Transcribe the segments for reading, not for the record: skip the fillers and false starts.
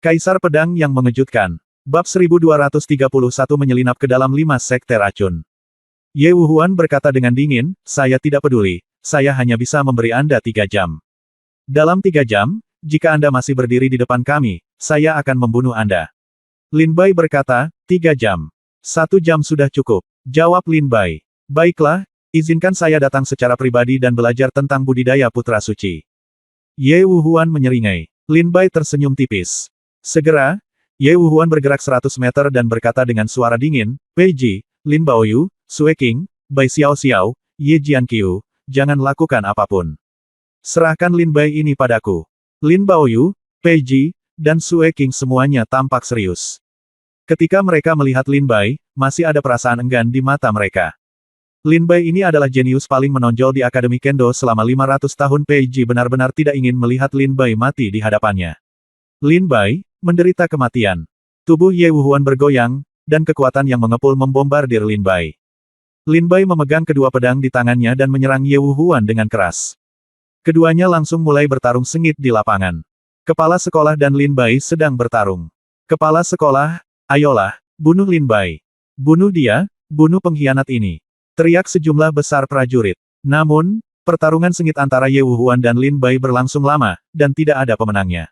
Kaisar Pedang yang Mengejutkan. Bab 1231 menyelinap ke dalam 5 sekte racun. Ye Wuhuan berkata dengan dingin, saya tidak peduli, saya hanya bisa memberi Anda 3 jam. Dalam 3 jam, jika Anda masih berdiri di depan kami, saya akan membunuh Anda. Lin Bai berkata, 3 jam. 1 jam sudah cukup, jawab Lin Bai. Baiklah, izinkan saya datang secara pribadi dan belajar tentang budidaya putra suci. Ye Wuhuan menyeringai. Lin Bai tersenyum tipis. Segera, Ye Wuhuan bergerak 100 meter dan berkata dengan suara dingin, Pei Ji, Lin Baoyu, Sue Qing, Bai Xiao Xiao, Ye Jianqiu, jangan lakukan apapun. Serahkan Lin Bai ini padaku. Lin Baoyu, Pei Ji, dan Sue Qing semuanya tampak serius. Ketika mereka melihat Lin Bai, masih ada perasaan enggan di mata mereka. Lin Bai ini adalah jenius paling menonjol di Akademi Kendo selama 500 tahun. Pei Ji benar-benar tidak ingin melihat Lin Bai mati di hadapannya. Lin Bai menderita kematian. Tubuh Ye Wuhuan bergoyang, dan kekuatan yang mengepul membombardir Lin Bai. Lin Bai memegang kedua pedang di tangannya dan menyerang Ye Wuhuan dengan keras. Keduanya langsung mulai bertarung sengit di lapangan. Kepala sekolah dan Lin Bai sedang bertarung. Kepala sekolah, ayolah, bunuh Lin Bai. Bunuh dia, bunuh pengkhianat ini. Teriak sejumlah besar prajurit. Namun, pertarungan sengit antara Ye Wuhuan dan Lin Bai berlangsung lama, dan tidak ada pemenangnya.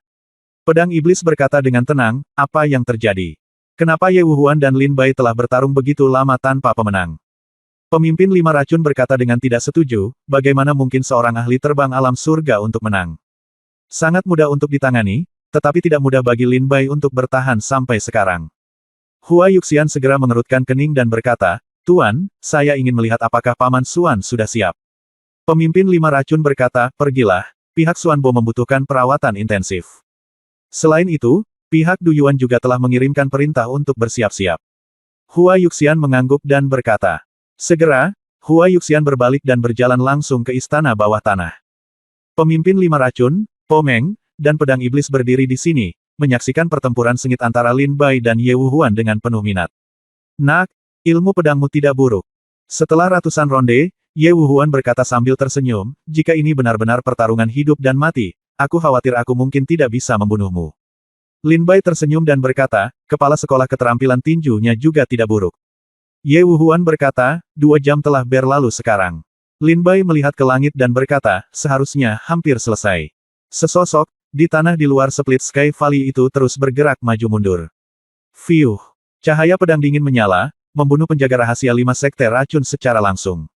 Pedang Iblis berkata dengan tenang, apa yang terjadi? Kenapa Ye Wuhuan dan Lin Bai telah bertarung begitu lama tanpa pemenang? Pemimpin 5 racun berkata dengan tidak setuju, bagaimana mungkin seorang ahli terbang alam surga untuk menang? Sangat mudah untuk ditangani, tetapi tidak mudah bagi Lin Bai untuk bertahan sampai sekarang. Hua Yuxian segera mengerutkan kening dan berkata, Tuan, saya ingin melihat apakah Paman Xuan sudah siap. Pemimpin 5 racun berkata, pergilah, pihak Xuanbo membutuhkan perawatan intensif. Selain itu, pihak Du Yuan juga telah mengirimkan perintah untuk bersiap-siap. Hua Yuxian mengangguk dan berkata. Segera, Hua Yuxian berbalik dan berjalan langsung ke istana bawah tanah. Pemimpin 5 racun, Po Meng, dan pedang iblis berdiri di sini, menyaksikan pertempuran sengit antara Lin Bai dan Ye Wuhuan dengan penuh minat. Nak, ilmu pedangmu tidak buruk. Setelah ratusan ronde, Ye Wuhuan berkata sambil tersenyum, jika ini benar-benar pertarungan hidup dan mati, aku khawatir aku mungkin tidak bisa membunuhmu. Lin Bai tersenyum dan berkata, kepala sekolah keterampilan tinjunya juga tidak buruk. Ye Wuhuan berkata, 2 jam telah berlalu sekarang. Lin Bai melihat ke langit dan berkata, seharusnya hampir selesai. Sesosok, di tanah di luar Split Sky Valley itu terus bergerak maju mundur. Fiuh. Cahaya pedang dingin menyala, membunuh penjaga rahasia 5 sekte racun secara langsung.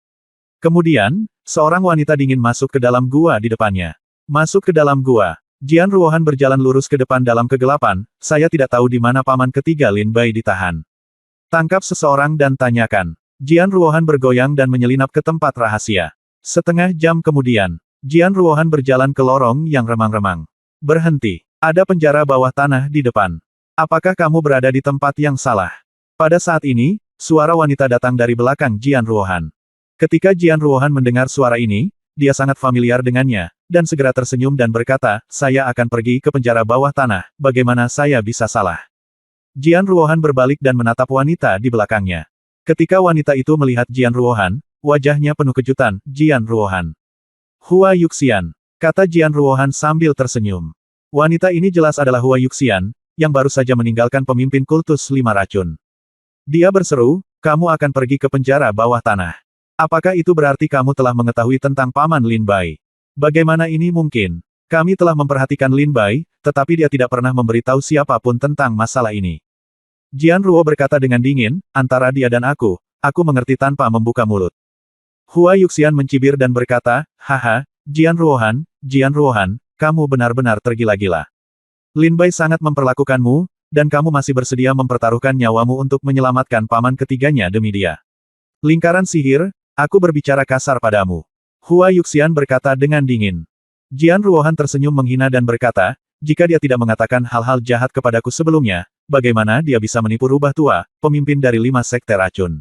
Kemudian, seorang wanita dingin masuk ke dalam gua di depannya. Masuk ke dalam gua. Jian Ruohan berjalan lurus ke depan dalam kegelapan, saya tidak tahu di mana paman ketiga Lin Bai ditahan. Tangkap seseorang dan tanyakan. Jian Ruohan bergoyang dan menyelinap ke tempat rahasia. Setengah jam kemudian, Jian Ruohan berjalan ke lorong yang remang-remang. Berhenti. Ada penjara bawah tanah di depan. Apakah kamu berada di tempat yang salah? Pada saat ini, suara wanita datang dari belakang Jian Ruohan. Ketika Jian Ruohan mendengar suara ini, dia sangat familiar dengannya, dan segera tersenyum dan berkata, saya akan pergi ke penjara bawah tanah, bagaimana saya bisa salah? Jian Ruohan berbalik dan menatap wanita di belakangnya. Ketika wanita itu melihat Jian Ruohan, wajahnya penuh kejutan, Jian Ruohan. Hua Yuxian, kata Jian Ruohan sambil tersenyum. Wanita ini jelas adalah Hua Yuxian, yang baru saja meninggalkan pemimpin kultus 5 racun. Dia berseru, kamu akan pergi ke penjara bawah tanah. Apakah itu berarti kamu telah mengetahui tentang Paman Lin Bai? Bagaimana ini mungkin? Kami telah memperhatikan Lin Bai, tetapi dia tidak pernah memberitahu siapapun tentang masalah ini. Jian Ruo berkata dengan dingin, antara dia dan aku mengerti tanpa membuka mulut. Hua Yuxian mencibir dan berkata, haha, Jian Ruohan, kamu benar-benar tergila-gila. Lin Bai sangat memperlakukanmu, dan kamu masih bersedia mempertaruhkan nyawamu untuk menyelamatkan paman ketiganya demi dia. Lingkaran sihir, aku berbicara kasar padamu. Hua Yuxian berkata dengan dingin. Jian Ruohan tersenyum menghina dan berkata, jika dia tidak mengatakan hal-hal jahat kepadaku sebelumnya, bagaimana dia bisa menipu rubah tua, pemimpin dari 5 sekte racun?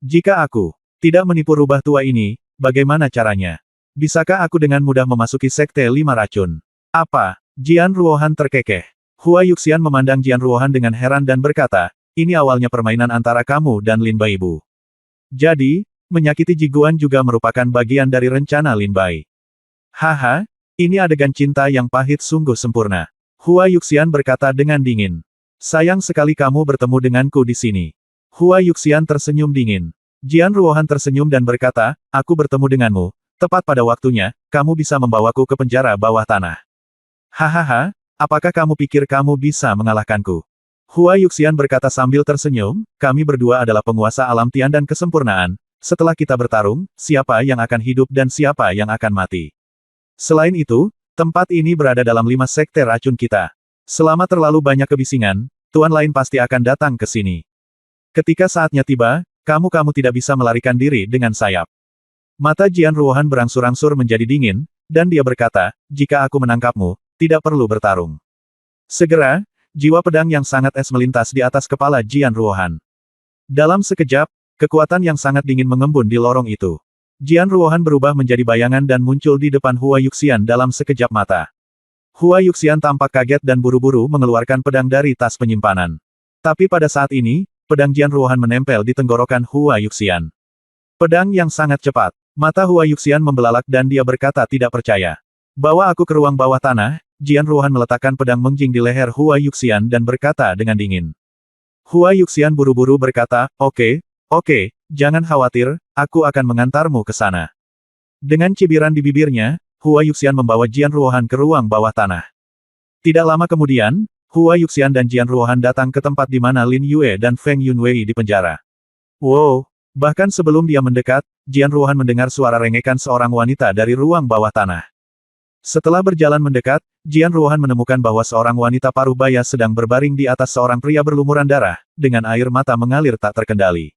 Jika aku tidak menipu rubah tua ini, bagaimana caranya? Bisakah aku dengan mudah memasuki sekte 5 racun? Apa? Jian Ruohan terkekeh. Hua Yuxian memandang Jian Ruohan dengan heran dan berkata, ini awalnya permainan antara kamu dan Lin Bai Bu. Jadi, menyakiti Jiguan juga merupakan bagian dari rencana Lin Bai. Haha, ini adegan cinta yang pahit sungguh sempurna. Hua Yuxian berkata dengan dingin. Sayang sekali kamu bertemu denganku di sini. Hua Yuxian tersenyum dingin. Jian Ruohan tersenyum dan berkata, aku bertemu denganmu, tepat pada waktunya, kamu bisa membawaku ke penjara bawah tanah. Hahaha, apakah kamu pikir kamu bisa mengalahkanku? Hua Yuxian berkata sambil tersenyum, kami berdua adalah penguasa alam Tian dan kesempurnaan. Setelah kita bertarung, siapa yang akan hidup dan siapa yang akan mati. Selain itu, tempat ini berada dalam 5 sekte racun kita. Selama terlalu banyak kebisingan, tuan lain pasti akan datang ke sini. Ketika saatnya tiba, kamu tidak bisa melarikan diri dengan sayap. Mata Jian Ruohan berangsur-angsur menjadi dingin, dan dia berkata, jika aku menangkapmu, tidak perlu bertarung. Segera, jiwa pedang yang sangat es melintas di atas kepala Jian Ruohan. Dalam sekejap, kekuatan yang sangat dingin mengembun di lorong itu. Jian Ruohan berubah menjadi bayangan dan muncul di depan Hua Yuxian dalam sekejap mata. Hua Yuxian tampak kaget dan buru-buru mengeluarkan pedang dari tas penyimpanan. Tapi pada saat ini, pedang Jian Ruohan menempel di tenggorokan Hua Yuxian. Pedang yang sangat cepat. Mata Hua Yuxian membelalak dan dia berkata tidak percaya. Bawa aku ke ruang bawah tanah. Jian Ruohan meletakkan pedang mengjing di leher Hua Yuxian dan berkata dengan dingin. Hua Yuxian buru-buru berkata, oke, jangan khawatir, aku akan mengantarmu ke sana. Dengan cibiran di bibirnya, Hua Yuxian membawa Jian Ruohan ke ruang bawah tanah. Tidak lama kemudian, Hua Yuxian dan Jian Ruohan datang ke tempat di mana Lin Yue dan Feng Yunwei di penjara. Wow, bahkan sebelum dia mendekat, Jian Ruohan mendengar suara rengekan seorang wanita dari ruang bawah tanah. Setelah berjalan mendekat, Jian Ruohan menemukan bahwa seorang wanita paruh baya sedang berbaring di atas seorang pria berlumuran darah, dengan air mata mengalir tak terkendali.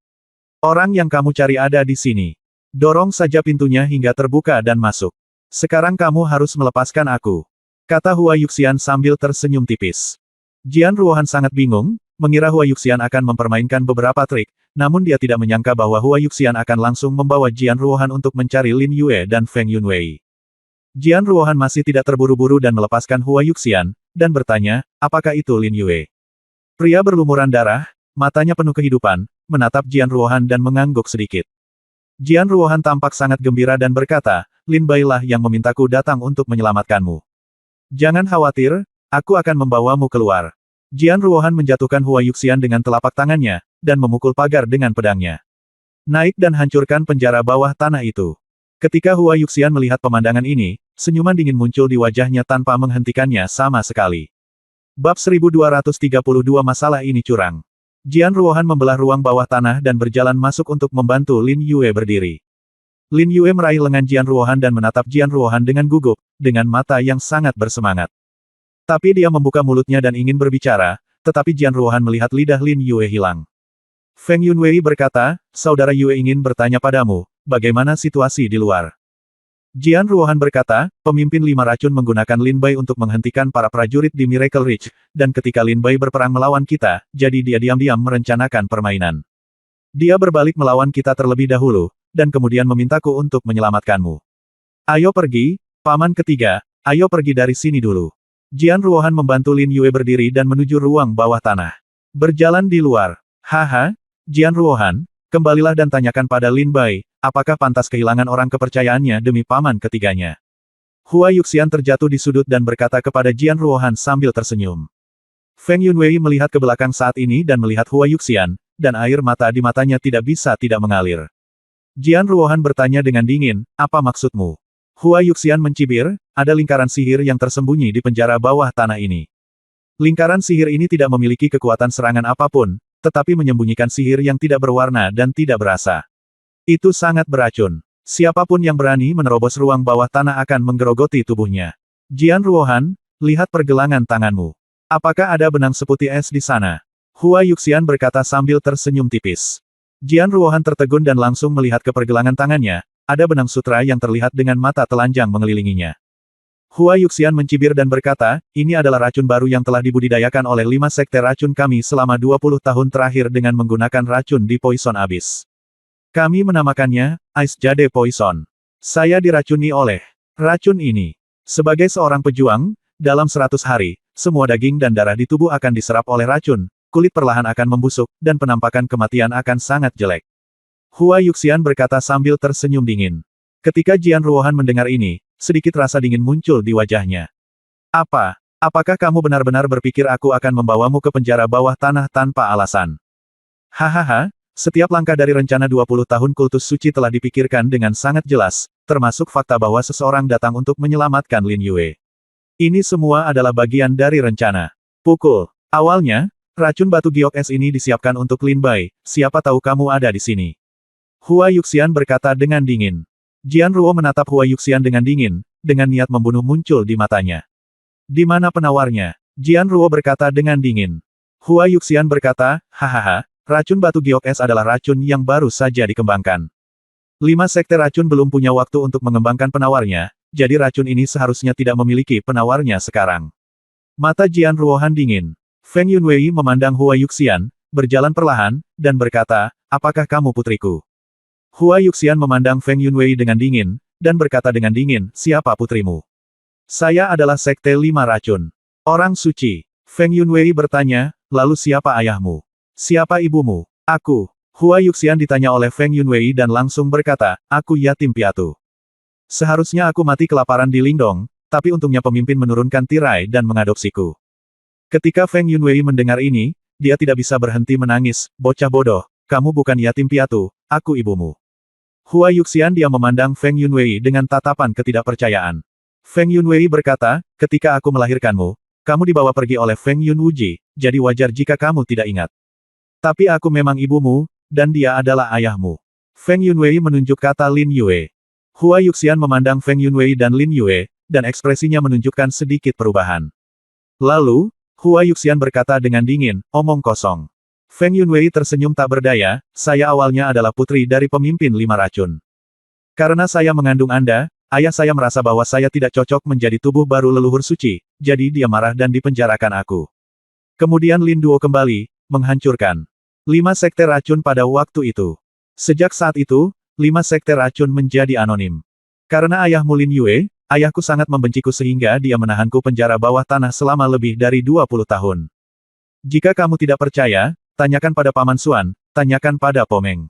Orang yang kamu cari ada di sini. Dorong saja pintunya hingga terbuka dan masuk. Sekarang kamu harus melepaskan aku. Kata Hua Yuxian sambil tersenyum tipis. Jian Ruohan sangat bingung, mengira Hua Yuxian akan mempermainkan beberapa trik, namun dia tidak menyangka bahwa Hua Yuxian akan langsung membawa Jian Ruohan untuk mencari Lin Yue dan Feng Yunwei. Jian Ruohan masih tidak terburu-buru dan melepaskan Hua Yuxian, dan bertanya, apakah itu Lin Yue? Pria berlumuran darah, matanya penuh kehidupan, menatap Jian Ruohan dan mengangguk sedikit. Jian Ruohan tampak sangat gembira dan berkata, Lin Bai lah yang memintaku datang untuk menyelamatkanmu. Jangan khawatir, aku akan membawamu keluar. Jian Ruohan menjatuhkan Hua Yuxian dengan telapak tangannya, dan memukul pagar dengan pedangnya. Naik dan hancurkan penjara bawah tanah itu. Ketika Hua Yuxian melihat pemandangan ini, senyuman dingin muncul di wajahnya tanpa menghentikannya sama sekali. Bab 1232 masalah ini curang. Jian Ruohan membelah ruang bawah tanah dan berjalan masuk untuk membantu Lin Yue berdiri. Lin Yue meraih lengan Jian Ruohan dan menatap Jian Ruohan dengan gugup, dengan mata yang sangat bersemangat. Tapi dia membuka mulutnya dan ingin berbicara, tetapi Jian Ruohan melihat lidah Lin Yue hilang. Feng Yunwei berkata, saudara Yue ingin bertanya padamu, bagaimana situasi di luar? Jian Ruohan berkata, pemimpin 5 racun menggunakan Lin Bai untuk menghentikan para prajurit di Miracle Ridge, dan ketika Lin Bai berperang melawan kita, jadi dia diam-diam merencanakan permainan. Dia berbalik melawan kita terlebih dahulu, dan kemudian memintaku untuk menyelamatkanmu. Ayo pergi, paman ketiga, ayo pergi dari sini dulu. Jian Ruohan membantu Lin Yue berdiri dan menuju ruang bawah tanah. Berjalan di luar. Haha, Jian Ruohan, kembalilah dan tanyakan pada Lin Bai, apakah pantas kehilangan orang kepercayaannya demi paman ketiganya. Hua Yuxian terjatuh di sudut dan berkata kepada Jian Ruohan sambil tersenyum. Feng Yunwei melihat ke belakang saat ini dan melihat Hua Yuxian, dan air mata di matanya tidak bisa tidak mengalir. Jian Ruohan bertanya dengan dingin, apa maksudmu? Hua Yuxian mencibir, ada lingkaran sihir yang tersembunyi di penjara bawah tanah ini. Lingkaran sihir ini tidak memiliki kekuatan serangan apapun, tetapi menyembunyikan sihir yang tidak berwarna dan tidak berasa. Itu sangat beracun. Siapapun yang berani menerobos ruang bawah tanah akan menggerogoti tubuhnya. Jian Ruohan, lihat pergelangan tanganmu. Apakah ada benang seputih es di sana? Hua Yuxian berkata sambil tersenyum tipis. Jian Ruohan tertegun dan langsung melihat ke pergelangan tangannya, ada benang sutra yang terlihat dengan mata telanjang mengelilinginya. Hua Yuxian mencibir dan berkata, ini adalah racun baru yang telah dibudidayakan oleh 5 sekte racun kami selama 20 tahun terakhir dengan menggunakan racun di Poison Abyss. Kami menamakannya, Ice Jade Poison. Saya diracuni oleh racun ini. Sebagai seorang pejuang, dalam 100 hari, semua daging dan darah di tubuh akan diserap oleh racun, kulit perlahan akan membusuk, dan penampakan kematian akan sangat jelek. Hua Yuxian berkata sambil tersenyum dingin. Ketika Jian Ruohan mendengar ini, sedikit rasa dingin muncul di wajahnya. Apakah kamu benar-benar berpikir aku akan membawamu ke penjara bawah tanah tanpa alasan? Hahaha, setiap langkah dari rencana 20 tahun kultus suci telah dipikirkan dengan sangat jelas, termasuk fakta bahwa seseorang datang untuk menyelamatkan Lin Yue. Ini semua adalah bagian dari rencana. Pukul. Awalnya, racun batu giok es ini disiapkan untuk Lin Bai, siapa tahu kamu ada di sini. Hua Yuxian berkata dengan dingin. Jian Ruo menatap Hua Yuxian dengan dingin, dengan niat membunuh muncul di matanya. Di mana penawarnya? Jian Ruo berkata dengan dingin. Hua Yuxian berkata, hahaha, racun batu giok es adalah racun yang baru saja dikembangkan. 5 sekte racun belum punya waktu untuk mengembangkan penawarnya, jadi racun ini seharusnya tidak memiliki penawarnya sekarang. Mata Jian Ruohan dingin. Feng Yunwei memandang Hua Yuxian, berjalan perlahan, dan berkata, apakah kamu putriku? Hua Yuxian memandang Feng Yunwei dengan dingin, dan berkata dengan dingin, siapa putrimu? Saya adalah sekte 5 racun. Orang suci. Feng Yunwei bertanya, lalu siapa ayahmu? Siapa ibumu? Aku. Hua Yuxian ditanya oleh Feng Yunwei dan langsung berkata, aku yatim piatu. Seharusnya aku mati kelaparan di Lingdong, tapi untungnya pemimpin menurunkan tirai dan mengadopsiku. Ketika Feng Yunwei mendengar ini, dia tidak bisa berhenti menangis, bocah bodoh, kamu bukan yatim piatu, aku ibumu. Hua Yuxian dia memandang Feng Yunwei dengan tatapan ketidakpercayaan. Feng Yunwei berkata, ketika aku melahirkanmu, kamu dibawa pergi oleh Feng Yunwuji, jadi wajar jika kamu tidak ingat. Tapi aku memang ibumu, dan dia adalah ayahmu. Feng Yunwei menunjuk kata Lin Yue. Hua Yuxian memandang Feng Yunwei dan Lin Yue, dan ekspresinya menunjukkan sedikit perubahan. Lalu, Hua Yuxian berkata dengan dingin, omong kosong. Feng Yunwei tersenyum tak berdaya, saya awalnya adalah putri dari pemimpin 5 racun. Karena saya mengandung Anda, ayah saya merasa bahwa saya tidak cocok menjadi tubuh baru leluhur suci, jadi dia marah dan dipenjarakan aku. Kemudian Lin Duo kembali, menghancurkan 5 sekte racun pada waktu itu. Sejak saat itu, 5 sekte racun menjadi anonim. Karena ayahmu Lin Yue, ayahku sangat membenciku sehingga dia menahanku penjara bawah tanah selama lebih dari 20 tahun. Jika kamu tidak percaya, tanyakan pada Paman Xuan, tanyakan pada Pomeng.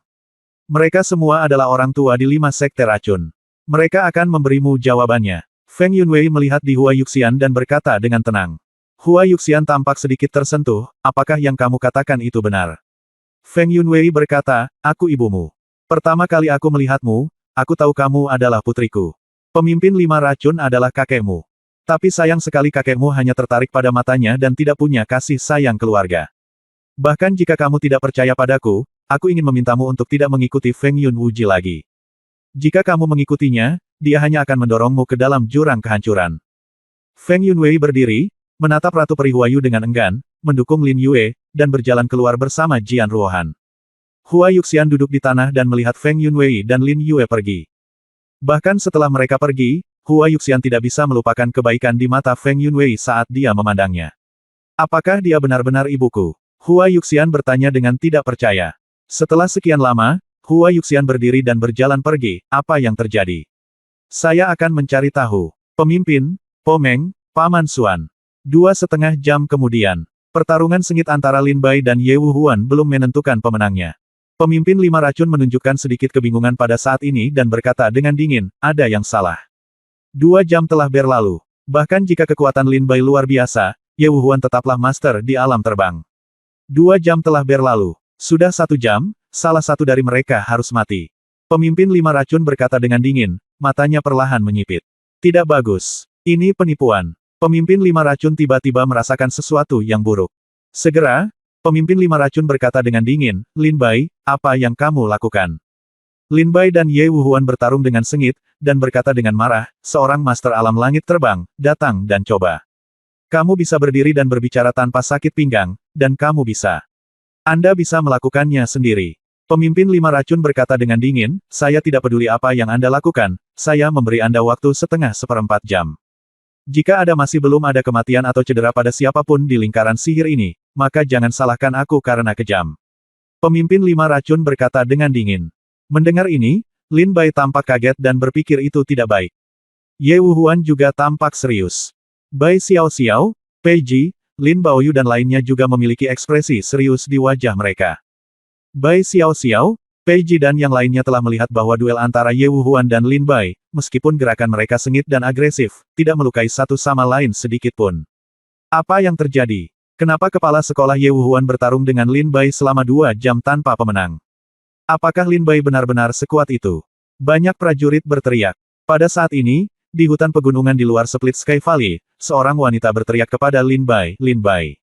Mereka semua adalah orang tua di 5 sekte racun. Mereka akan memberimu jawabannya. Feng Yunwei melihat di Hua Yuxian dan berkata dengan tenang. Hua Yuxian tampak sedikit tersentuh, apakah yang kamu katakan itu benar? Feng Yunwei berkata, aku ibumu. Pertama kali aku melihatmu, aku tahu kamu adalah putriku. Pemimpin 5 racun adalah kakekmu. Tapi sayang sekali kakekmu hanya tertarik pada matanya dan tidak punya kasih sayang keluarga. Bahkan jika kamu tidak percaya padaku, aku ingin memintamu untuk tidak mengikuti Feng Yunwuji lagi. Jika kamu mengikutinya, dia hanya akan mendorongmu ke dalam jurang kehancuran. Feng Yunwei berdiri, menatap Ratu Peri Huayu dengan enggan, mendukung Lin Yue, dan berjalan keluar bersama Jian Ruohan. Hua Yuxian duduk di tanah dan melihat Feng Yunwei dan Lin Yue pergi. Bahkan setelah mereka pergi, Hua Yuxian tidak bisa melupakan kebaikan di mata Feng Yunwei saat dia memandangnya. Apakah dia benar-benar ibuku? Hua Yuxian bertanya dengan tidak percaya. Setelah sekian lama, Hua Yuxian berdiri dan berjalan pergi, apa yang terjadi? Saya akan mencari tahu. Pemimpin, Pomeng, Paman Xuan. 2,5 jam kemudian, pertarungan sengit antara Lin Bai dan Ye Wuhuan belum menentukan pemenangnya. Pemimpin 5 racun menunjukkan sedikit kebingungan pada saat ini dan berkata dengan dingin, ada yang salah. 2 jam telah berlalu. Bahkan jika kekuatan Lin Bai luar biasa, Ye Wuhuan tetaplah master di alam terbang. 2 jam telah berlalu. Sudah 1 jam, salah satu dari mereka harus mati. Pemimpin 5 racun berkata dengan dingin, matanya perlahan menyipit. Tidak bagus. Ini penipuan. Pemimpin 5 racun tiba-tiba merasakan sesuatu yang buruk. Segera, pemimpin 5 racun berkata dengan dingin, Lin Bai, apa yang kamu lakukan? Lin Bai dan Ye Wuhuan bertarung dengan sengit, dan berkata dengan marah, seorang master alam langit terbang, datang dan coba. Kamu bisa berdiri dan berbicara tanpa sakit pinggang, dan kamu bisa. Anda bisa melakukannya sendiri. Pemimpin 5 racun berkata dengan dingin, saya tidak peduli apa yang Anda lakukan, saya memberi Anda waktu setengah seperempat jam. Jika ada masih belum ada kematian atau cedera pada siapapun di lingkaran sihir ini, maka jangan salahkan aku karena kejam. Pemimpin 5 racun berkata dengan dingin. Mendengar ini, Lin Bai tampak kaget dan berpikir itu tidak baik. Ye Wuhuan juga tampak serius. Bai Xiao Xiao, Pei Ji, Lin Baoyu dan lainnya juga memiliki ekspresi serius di wajah mereka. Bai Xiao Xiao, Pei Ji dan yang lainnya telah melihat bahwa duel antara Ye Wuhuan dan Lin Bai, meskipun gerakan mereka sengit dan agresif, tidak melukai satu sama lain sedikit pun. Apa yang terjadi? Kenapa kepala sekolah Ye Wuhuan bertarung dengan Lin Bai selama 2 jam tanpa pemenang? Apakah Lin Bai benar-benar sekuat itu? Banyak prajurit berteriak. Pada saat ini, di hutan pegunungan di luar Split Sky Valley, seorang wanita berteriak kepada Lin Bai, Lin Bai.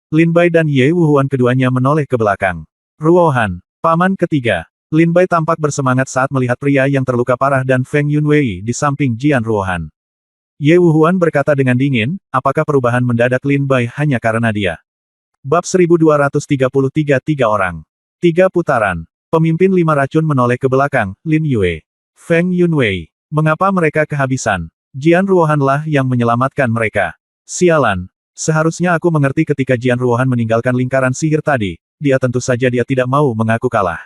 Lin Bai dan Ye Wuhuan keduanya menoleh ke belakang. Ruohan, paman ketiga. Lin Bai tampak bersemangat saat melihat pria yang terluka parah dan Feng Yunwei di samping Jian Ruohan. Ye Wuhuan berkata dengan dingin, apakah perubahan mendadak Lin Bai hanya karena dia? Bab 1233 3 orang. 3 putaran. Pemimpin 5 racun menoleh ke belakang, Lin Yue. Feng Yunwei. Mengapa mereka kehabisan? Jian Ruohanlah yang menyelamatkan mereka. Sialan. Seharusnya aku mengerti ketika Jian Ruohan meninggalkan lingkaran sihir tadi, tentu saja dia tidak mau mengaku kalah.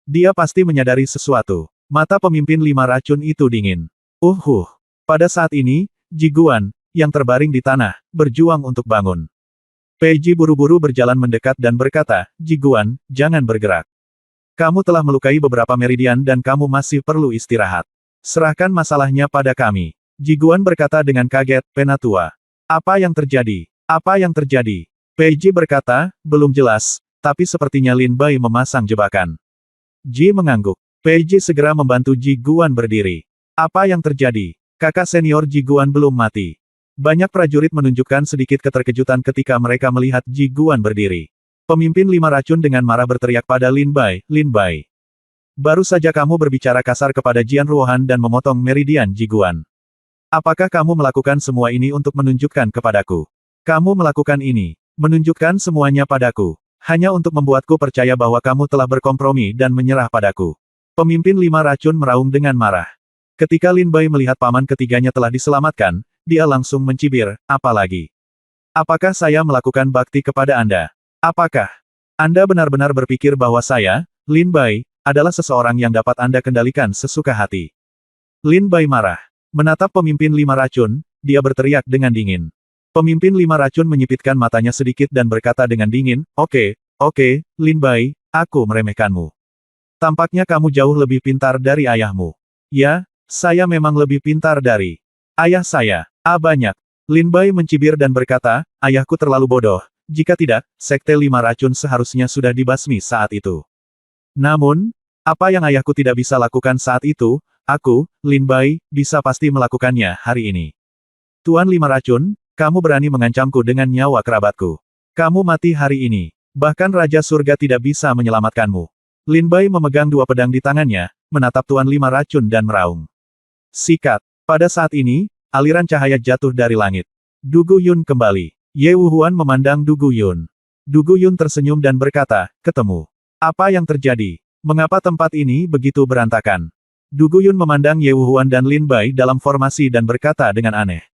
Dia pasti menyadari sesuatu. Mata pemimpin 5 racun itu dingin. Pada saat ini, Ji Guan, yang terbaring di tanah, berjuang untuk bangun. Pei Ji buru-buru berjalan mendekat dan berkata, Ji Guan, jangan bergerak. Kamu telah melukai beberapa meridian dan kamu masih perlu istirahat. Serahkan masalahnya pada kami. Ji Guan berkata dengan kaget, Penatua. Apa yang terjadi? Apa yang terjadi? Pei Ji berkata, belum jelas, tapi sepertinya Lin Bai memasang jebakan. Ji mengangguk. Pei Ji segera membantu Ji Guan berdiri. Apa yang terjadi? Kakak senior Ji Guan belum mati. Banyak prajurit menunjukkan sedikit keterkejutan ketika mereka melihat Ji Guan berdiri. Pemimpin 5 racun dengan marah berteriak pada Lin Bai, Lin Bai. Baru saja kamu berbicara kasar kepada Jian Ruohan dan memotong meridian Ji Guan. Apakah kamu melakukan semua ini untuk menunjukkan kepadaku? Kamu melakukan ini, menunjukkan semuanya padaku, hanya untuk membuatku percaya bahwa kamu telah berkompromi dan menyerah padaku. Pemimpin 5 racun meraung dengan marah. Ketika Lin Bai melihat paman ketiganya telah diselamatkan, dia langsung mencibir, apalagi? Apakah saya melakukan bakti kepada Anda? Apakah Anda benar-benar berpikir bahwa saya, Lin Bai, adalah seseorang yang dapat Anda kendalikan sesuka hati? Lin Bai marah. Menatap pemimpin 5 racun, dia berteriak dengan dingin. Pemimpin 5 racun menyipitkan matanya sedikit dan berkata dengan dingin, oke, Lin Bai, aku meremehkanmu. Tampaknya kamu jauh lebih pintar dari ayahmu. Ya, saya memang lebih pintar dari ayah saya. Banyak. Lin Bai mencibir dan berkata, ayahku terlalu bodoh. Jika tidak, Sekte 5 racun seharusnya sudah dibasmi saat itu. Namun, apa yang ayahku tidak bisa lakukan saat itu, aku, Lin Bai, bisa pasti melakukannya hari ini. Tuan 5 racun, kamu berani mengancamku dengan nyawa kerabatku. Kamu mati hari ini. Bahkan Raja Surga tidak bisa menyelamatkanmu. Lin Bai memegang 2 pedang di tangannya, menatap Tuan 5 racun dan meraung. Sikat. Pada saat ini, aliran cahaya jatuh dari langit. Du Guyun kembali. Ye Wuhuan memandang Du Guyun. Du Guyun tersenyum dan berkata, ketemu. Apa yang terjadi? Mengapa tempat ini begitu berantakan? Du Guyun memandang Ye Wuhuan dan Lin Bai dalam formasi dan berkata dengan aneh.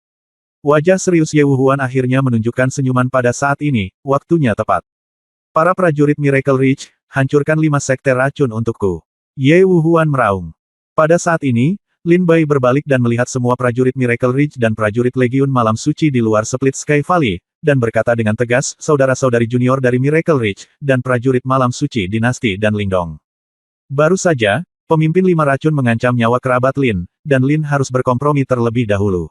Wajah serius Ye Wuhuan akhirnya menunjukkan senyuman pada saat ini, waktunya tepat. Para prajurit Miracle Ridge, hancurkan 5 sekte racun untukku. Ye Wuhuan meraung. Pada saat ini, Lin Bai berbalik dan melihat semua prajurit Miracle Ridge dan prajurit Legiun Malam Suci di luar Split Sky Valley, dan berkata dengan tegas, saudara-saudari junior dari Miracle Ridge, dan prajurit Malam Suci Dinasti dan Lingdong. Baru saja, pemimpin 5 racun mengancam nyawa kerabat Lin, dan Lin harus berkompromi terlebih dahulu.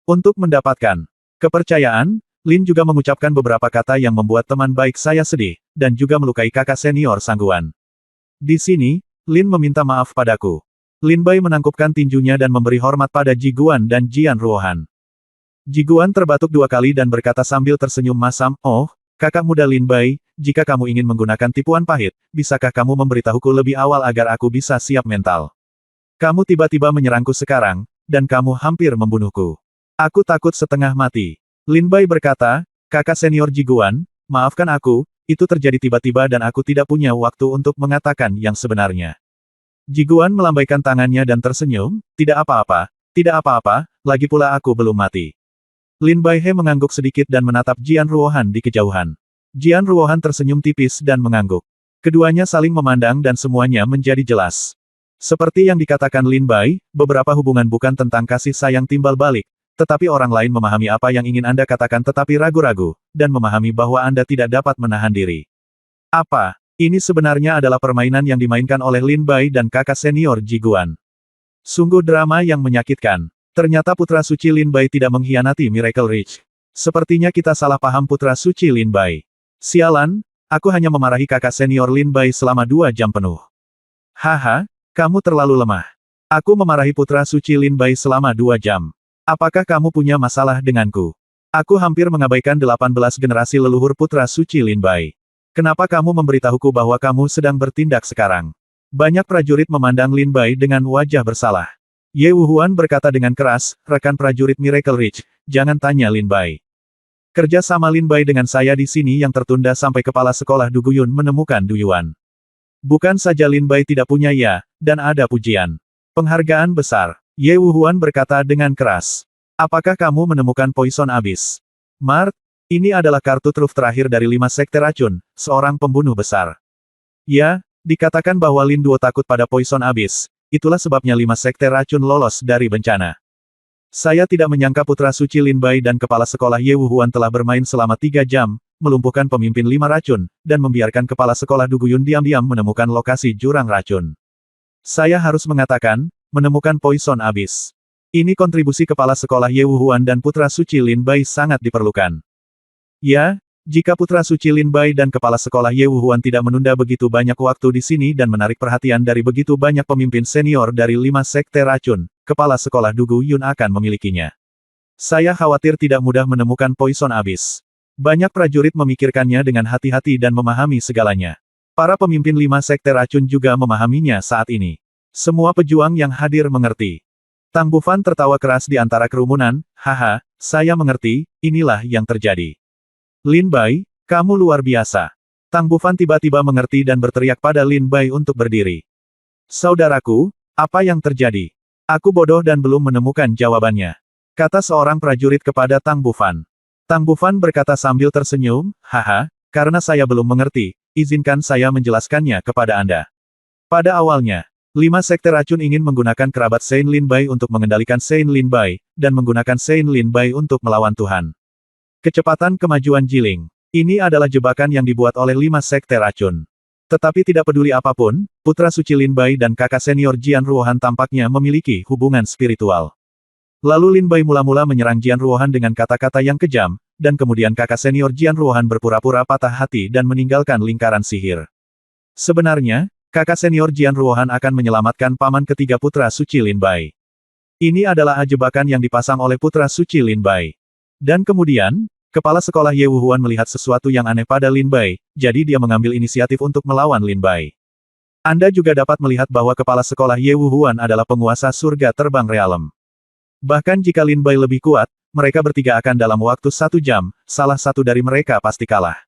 Untuk mendapatkan kepercayaan, Lin juga mengucapkan beberapa kata yang membuat teman baik saya sedih, dan juga melukai kakak senior Sangguan. Di sini, Lin meminta maaf padaku. Lin Bai menangkupkan tinjunya dan memberi hormat pada Ji Guan dan Jian Ruohan. Ji Guan terbatuk 2 kali dan berkata sambil tersenyum masam, oh, kakak muda Lin Bai, jika kamu ingin menggunakan tipuan pahit, bisakah kamu memberitahuku lebih awal agar aku bisa siap mental? Kamu tiba-tiba menyerangku sekarang, dan kamu hampir membunuhku. Aku takut setengah mati. Lin Bai berkata, kakak senior Ji Guan, maafkan aku, itu terjadi tiba-tiba dan aku tidak punya waktu untuk mengatakan yang sebenarnya. Ji Guan melambaikan tangannya dan tersenyum, tidak apa-apa, lagi pula aku belum mati. Lin Baihe mengangguk sedikit dan menatap Jian Ruohan di kejauhan. Jian Ruohan tersenyum tipis dan mengangguk. Keduanya saling memandang dan semuanya menjadi jelas. Seperti yang dikatakan Lin Bai, beberapa hubungan bukan tentang kasih sayang timbal balik, tetapi orang lain memahami apa yang ingin Anda katakan tetapi ragu-ragu, dan memahami bahwa Anda tidak dapat menahan diri. Apa? Ini sebenarnya adalah permainan yang dimainkan oleh Lin Bai dan kakak senior Ji Guan. Sungguh drama yang menyakitkan. Ternyata putra suci Lin Bai tidak mengkhianati Miracle Ridge. Sepertinya kita salah paham putra suci Lin Bai. Sialan, aku hanya memarahi kakak senior Lin Bai selama 2 jam penuh. Haha, kamu terlalu lemah. Aku memarahi putra suci Lin Bai selama 2 jam. Apakah kamu punya masalah denganku? Aku hampir mengabaikan 18 generasi leluhur putra suci Lin Bai. Kenapa kamu memberitahuku bahwa kamu sedang bertindak sekarang? Banyak prajurit memandang Lin Bai dengan wajah bersalah. Ye Wuhuan berkata dengan keras, rekan prajurit Miracle Ridge, jangan tanya Lin Bai. Kerja sama Lin Bai dengan saya di sini yang tertunda sampai kepala sekolah Duguyun menemukan Du Yuan. Bukan saja Lin Bai tidak punya ya, dan ada pujian. Penghargaan besar. Ye Wuhuan berkata dengan keras. Apakah kamu menemukan Poison Abyss? Mart, ini adalah kartu truf terakhir dari 5 sekte racun, seorang pembunuh besar. Ya, dikatakan bahwa Lin Duo takut pada Poison Abyss, itulah sebabnya 5 sekte racun lolos dari bencana. Saya tidak menyangka putra suci Lin Bai dan kepala sekolah Ye Wuhuan telah bermain selama 3 jam, melumpuhkan pemimpin 5 racun, dan membiarkan kepala sekolah Duguyun diam-diam menemukan lokasi jurang racun. Saya harus mengatakan, menemukan Poison Abyss. Ini kontribusi kepala sekolah Ye Wuhuan dan putra suci Lin Bai sangat diperlukan. Ya, jika putra suci Lin Bai dan kepala sekolah Ye Wuhuan tidak menunda begitu banyak waktu di sini dan menarik perhatian dari begitu banyak pemimpin senior dari 5 sekte racun, kepala sekolah Dugu Yun akan memilikinya. Saya khawatir tidak mudah menemukan Poison Abyss. Banyak prajurit memikirkannya dengan hati-hati dan memahami segalanya. Para pemimpin 5 sekte racun juga memahaminya saat ini. Semua pejuang yang hadir mengerti. Tang Bufan tertawa keras di antara kerumunan, haha, saya mengerti, inilah yang terjadi. Lin Bai, kamu luar biasa. Tang Bufan tiba-tiba mengerti dan berteriak pada Lin Bai untuk berdiri. Saudaraku, apa yang terjadi? Aku bodoh dan belum menemukan jawabannya. Kata seorang prajurit kepada Tang Bufan. Tang Bufan berkata sambil tersenyum, haha, karena saya belum mengerti, izinkan saya menjelaskannya kepada Anda. Pada awalnya, 5 sekte racun ingin menggunakan kerabat Saint Lin Bai untuk mengendalikan Saint Lin Bai, dan menggunakan Saint Lin Bai untuk melawan Tuhan. Kecepatan kemajuan Jiling. Ini adalah jebakan yang dibuat oleh 5 sekte racun. Tetapi tidak peduli apapun, putra suci Lin Bai dan kakak senior Jian Ruohan tampaknya memiliki hubungan spiritual. Lalu Lin Bai mula-mula menyerang Jian Ruohan dengan kata-kata yang kejam, dan kemudian kakak senior Jian Ruohan berpura-pura patah hati dan meninggalkan lingkaran sihir. Sebenarnya, kakak senior Jian Ruohan akan menyelamatkan paman ketiga putra suci Lin Bai. Ini adalah jebakan yang dipasang oleh putra suci Lin Bai. Dan kemudian, kepala sekolah Ye Wuhuan melihat sesuatu yang aneh pada Lin Bai, jadi dia mengambil inisiatif untuk melawan Lin Bai. Anda juga dapat melihat bahwa kepala sekolah Ye Wuhuan adalah penguasa surga terbang realem. Bahkan jika Lin Bai lebih kuat, mereka bertiga akan dalam waktu 1 jam, salah satu dari mereka pasti kalah.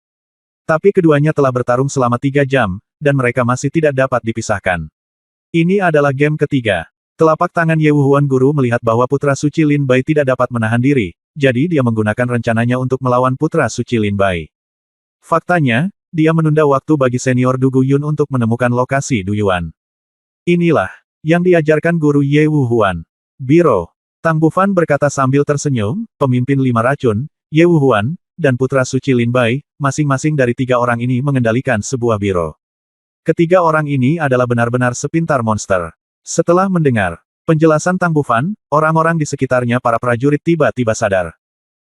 Tapi keduanya telah bertarung selama 3 jam, dan mereka masih tidak dapat dipisahkan. Ini adalah game ketiga. Telapak tangan Ye Wuhuan Guru melihat bahwa putra suci Lin Bai tidak dapat menahan diri, jadi dia menggunakan rencananya untuk melawan putra suci Lin Bai. Faktanya, dia menunda waktu bagi senior Dugu Yun untuk menemukan lokasi Du Yuan. Inilah yang diajarkan guru Ye Wuhuan. Biro. Tang Bufan berkata sambil tersenyum, pemimpin 5 racun, Ye Wuhuan, dan putra suci Lin Bai, masing-masing dari 3 orang ini mengendalikan sebuah biro. Ketiga orang ini adalah benar-benar sepintar monster. Setelah mendengar penjelasan Tang Bufan, orang-orang di sekitarnya para prajurit tiba-tiba sadar.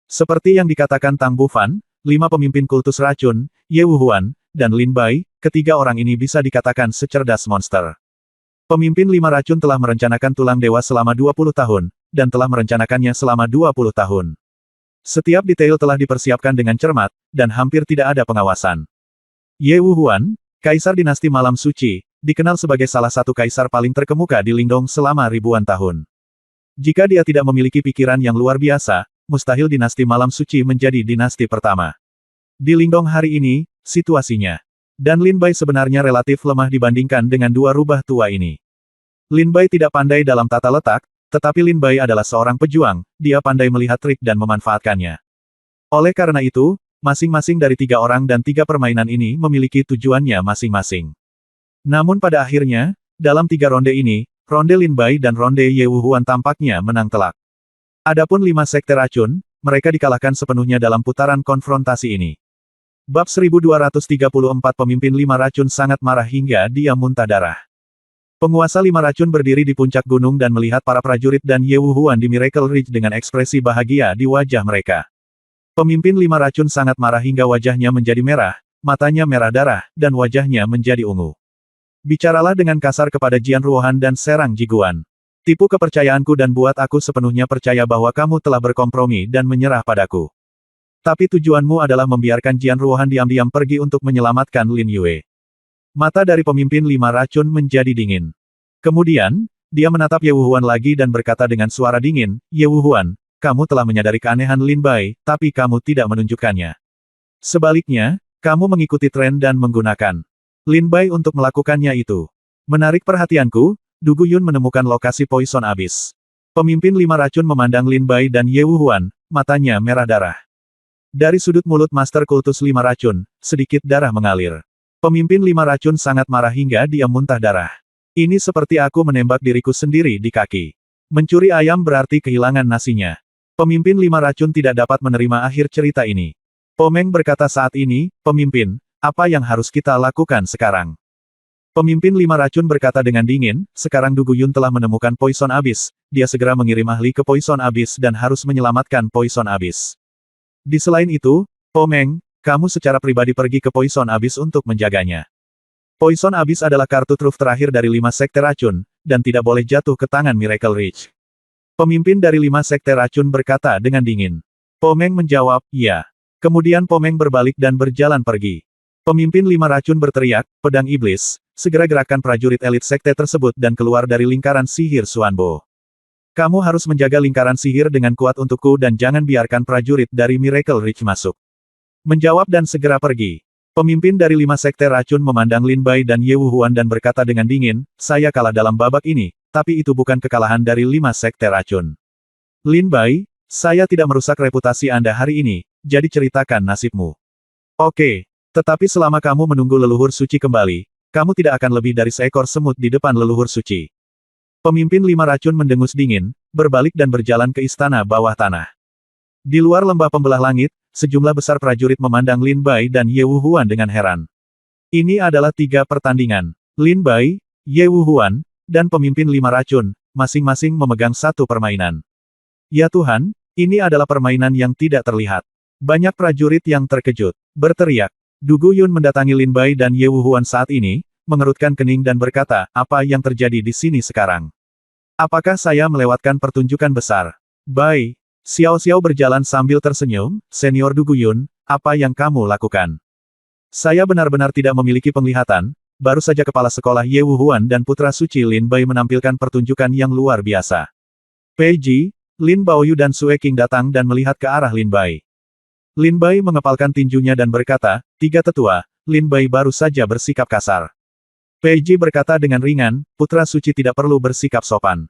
Seperti yang dikatakan Tang Bufan, 5 pemimpin kultus racun, Ye Wuhuan, dan Lin Bai, ketiga orang ini bisa dikatakan secerdas monster. Pemimpin 5 racun telah merencanakan tulang dewa selama 20 tahun, dan telah merencanakannya selama 20 tahun. Setiap detail telah dipersiapkan dengan cermat, dan hampir tidak ada pengawasan. Ye Wuhuan, Kaisar Dinasti Malam Suci, dikenal sebagai salah satu kaisar paling terkemuka di Lingdong selama ribuan tahun. Jika dia tidak memiliki pikiran yang luar biasa, mustahil dinasti Malam Suci menjadi dinasti pertama. Di Lingdong hari ini, situasinya. Dan Lin Bai sebenarnya relatif lemah dibandingkan dengan 2 rubah tua ini. Lin Bai tidak pandai dalam tata letak, tetapi Lin Bai adalah seorang pejuang, dia pandai melihat trik dan memanfaatkannya. Oleh karena itu, masing-masing dari 3 orang dan 3 permainan ini memiliki tujuannya masing-masing. Namun pada akhirnya, dalam 3 ronde ini, ronde Lin Bai dan ronde Ye Wuhuan tampaknya menang telak. Adapun 5 sekte racun, mereka dikalahkan sepenuhnya dalam putaran konfrontasi ini. Bab 1234 Pemimpin 5 racun sangat marah hingga dia muntah darah. Penguasa 5 racun berdiri di puncak gunung dan melihat para prajurit dan Ye Wuhuan di Miracle Ridge dengan ekspresi bahagia di wajah mereka. Pemimpin 5 racun sangat marah hingga wajahnya menjadi merah, matanya merah darah, dan wajahnya menjadi ungu. Bicaralah dengan kasar kepada Jian Ruohan dan serang Jiguan. Tipu kepercayaanku dan buat aku sepenuhnya percaya bahwa kamu telah berkompromi dan menyerah padaku. Tapi tujuanmu adalah membiarkan Jian Ruohan diam-diam pergi untuk menyelamatkan Lin Yue. Mata dari pemimpin 5 racun menjadi dingin. Kemudian, dia menatap Ye Wuhuan lagi dan berkata dengan suara dingin, Ye Wuhuan, kamu telah menyadari keanehan Lin Bai, tapi kamu tidak menunjukkannya. Sebaliknya, kamu mengikuti tren dan menggunakan Lin Bai untuk melakukannya itu. Menarik perhatianku, Du Guyun menemukan lokasi Poison Abyss. Pemimpin 5 racun memandang Lin Bai dan Ye Wuhuan, matanya merah darah. Dari sudut mulut Master Kultus 5 racun, sedikit darah mengalir. Pemimpin 5 racun sangat marah hingga dia muntah darah. Ini seperti aku menembak diriku sendiri di kaki. Mencuri ayam berarti kehilangan nasinya. Pemimpin 5 racun tidak dapat menerima akhir cerita ini. Pomeng berkata saat ini, pemimpin, apa yang harus kita lakukan sekarang? Pemimpin 5 racun berkata dengan dingin, sekarang Du Guyun telah menemukan Poison Abyss, dia segera mengirim ahli ke Poison Abyss dan harus menyelamatkan Poison Abyss. Di selain itu, Pomeng, kamu secara pribadi pergi ke Poison Abyss untuk menjaganya. Poison Abyss adalah kartu truf terakhir dari 5 sekte racun, dan tidak boleh jatuh ke tangan Miracle Ridge. Pemimpin dari 5 sekte racun berkata dengan dingin. Pomeng menjawab, iya. Kemudian Pomeng berbalik dan berjalan pergi. Pemimpin 5 racun berteriak, pedang iblis, segera gerakkan prajurit elit sekte tersebut dan keluar dari lingkaran sihir Xuanbo. Kamu harus menjaga lingkaran sihir dengan kuat untukku dan jangan biarkan prajurit dari Miracle Ridge masuk. Menjawab dan segera pergi. Pemimpin dari 5 sekte racun memandang Lin Bai dan Ye Wuhuan dan berkata dengan dingin, saya kalah dalam babak ini, tapi itu bukan kekalahan dari 5 sekte racun. Lin Bai, saya tidak merusak reputasi Anda hari ini, jadi ceritakan nasibmu. Oke, tetapi selama kamu menunggu leluhur suci kembali, kamu tidak akan lebih dari seekor semut di depan leluhur suci. Pemimpin 5 racun mendengus dingin, berbalik dan berjalan ke istana bawah tanah. Di luar lembah pembelah langit, sejumlah besar prajurit memandang Lin Bai dan Ye Wuhuan dengan heran. Ini adalah 3 pertandingan. Lin Bai, Ye Wuhuan, dan pemimpin 5 racun, masing-masing memegang 1 permainan. Ya Tuhan, ini adalah permainan yang tidak terlihat. Banyak prajurit yang terkejut, berteriak. Du Guyun mendatangi Lin Bai dan Ye Wuhuan saat ini, mengerutkan kening dan berkata, apa yang terjadi di sini sekarang? Apakah saya melewatkan pertunjukan besar? Bai, Xiao Xiao berjalan sambil tersenyum, Senior Du Guyun, apa yang kamu lakukan? Saya benar-benar tidak memiliki penglihatan, baru saja kepala sekolah Ye Wuhuan dan putra suci Lin Bai menampilkan pertunjukan yang luar biasa. Pei Ji, Lin Baoyu dan Sue King datang dan melihat ke arah Lin Bai. Lin Bai mengepalkan tinjunya dan berkata, 3 tetua, Lin Bai baru saja bersikap kasar. Pei Ji berkata dengan ringan, putra suci tidak perlu bersikap sopan.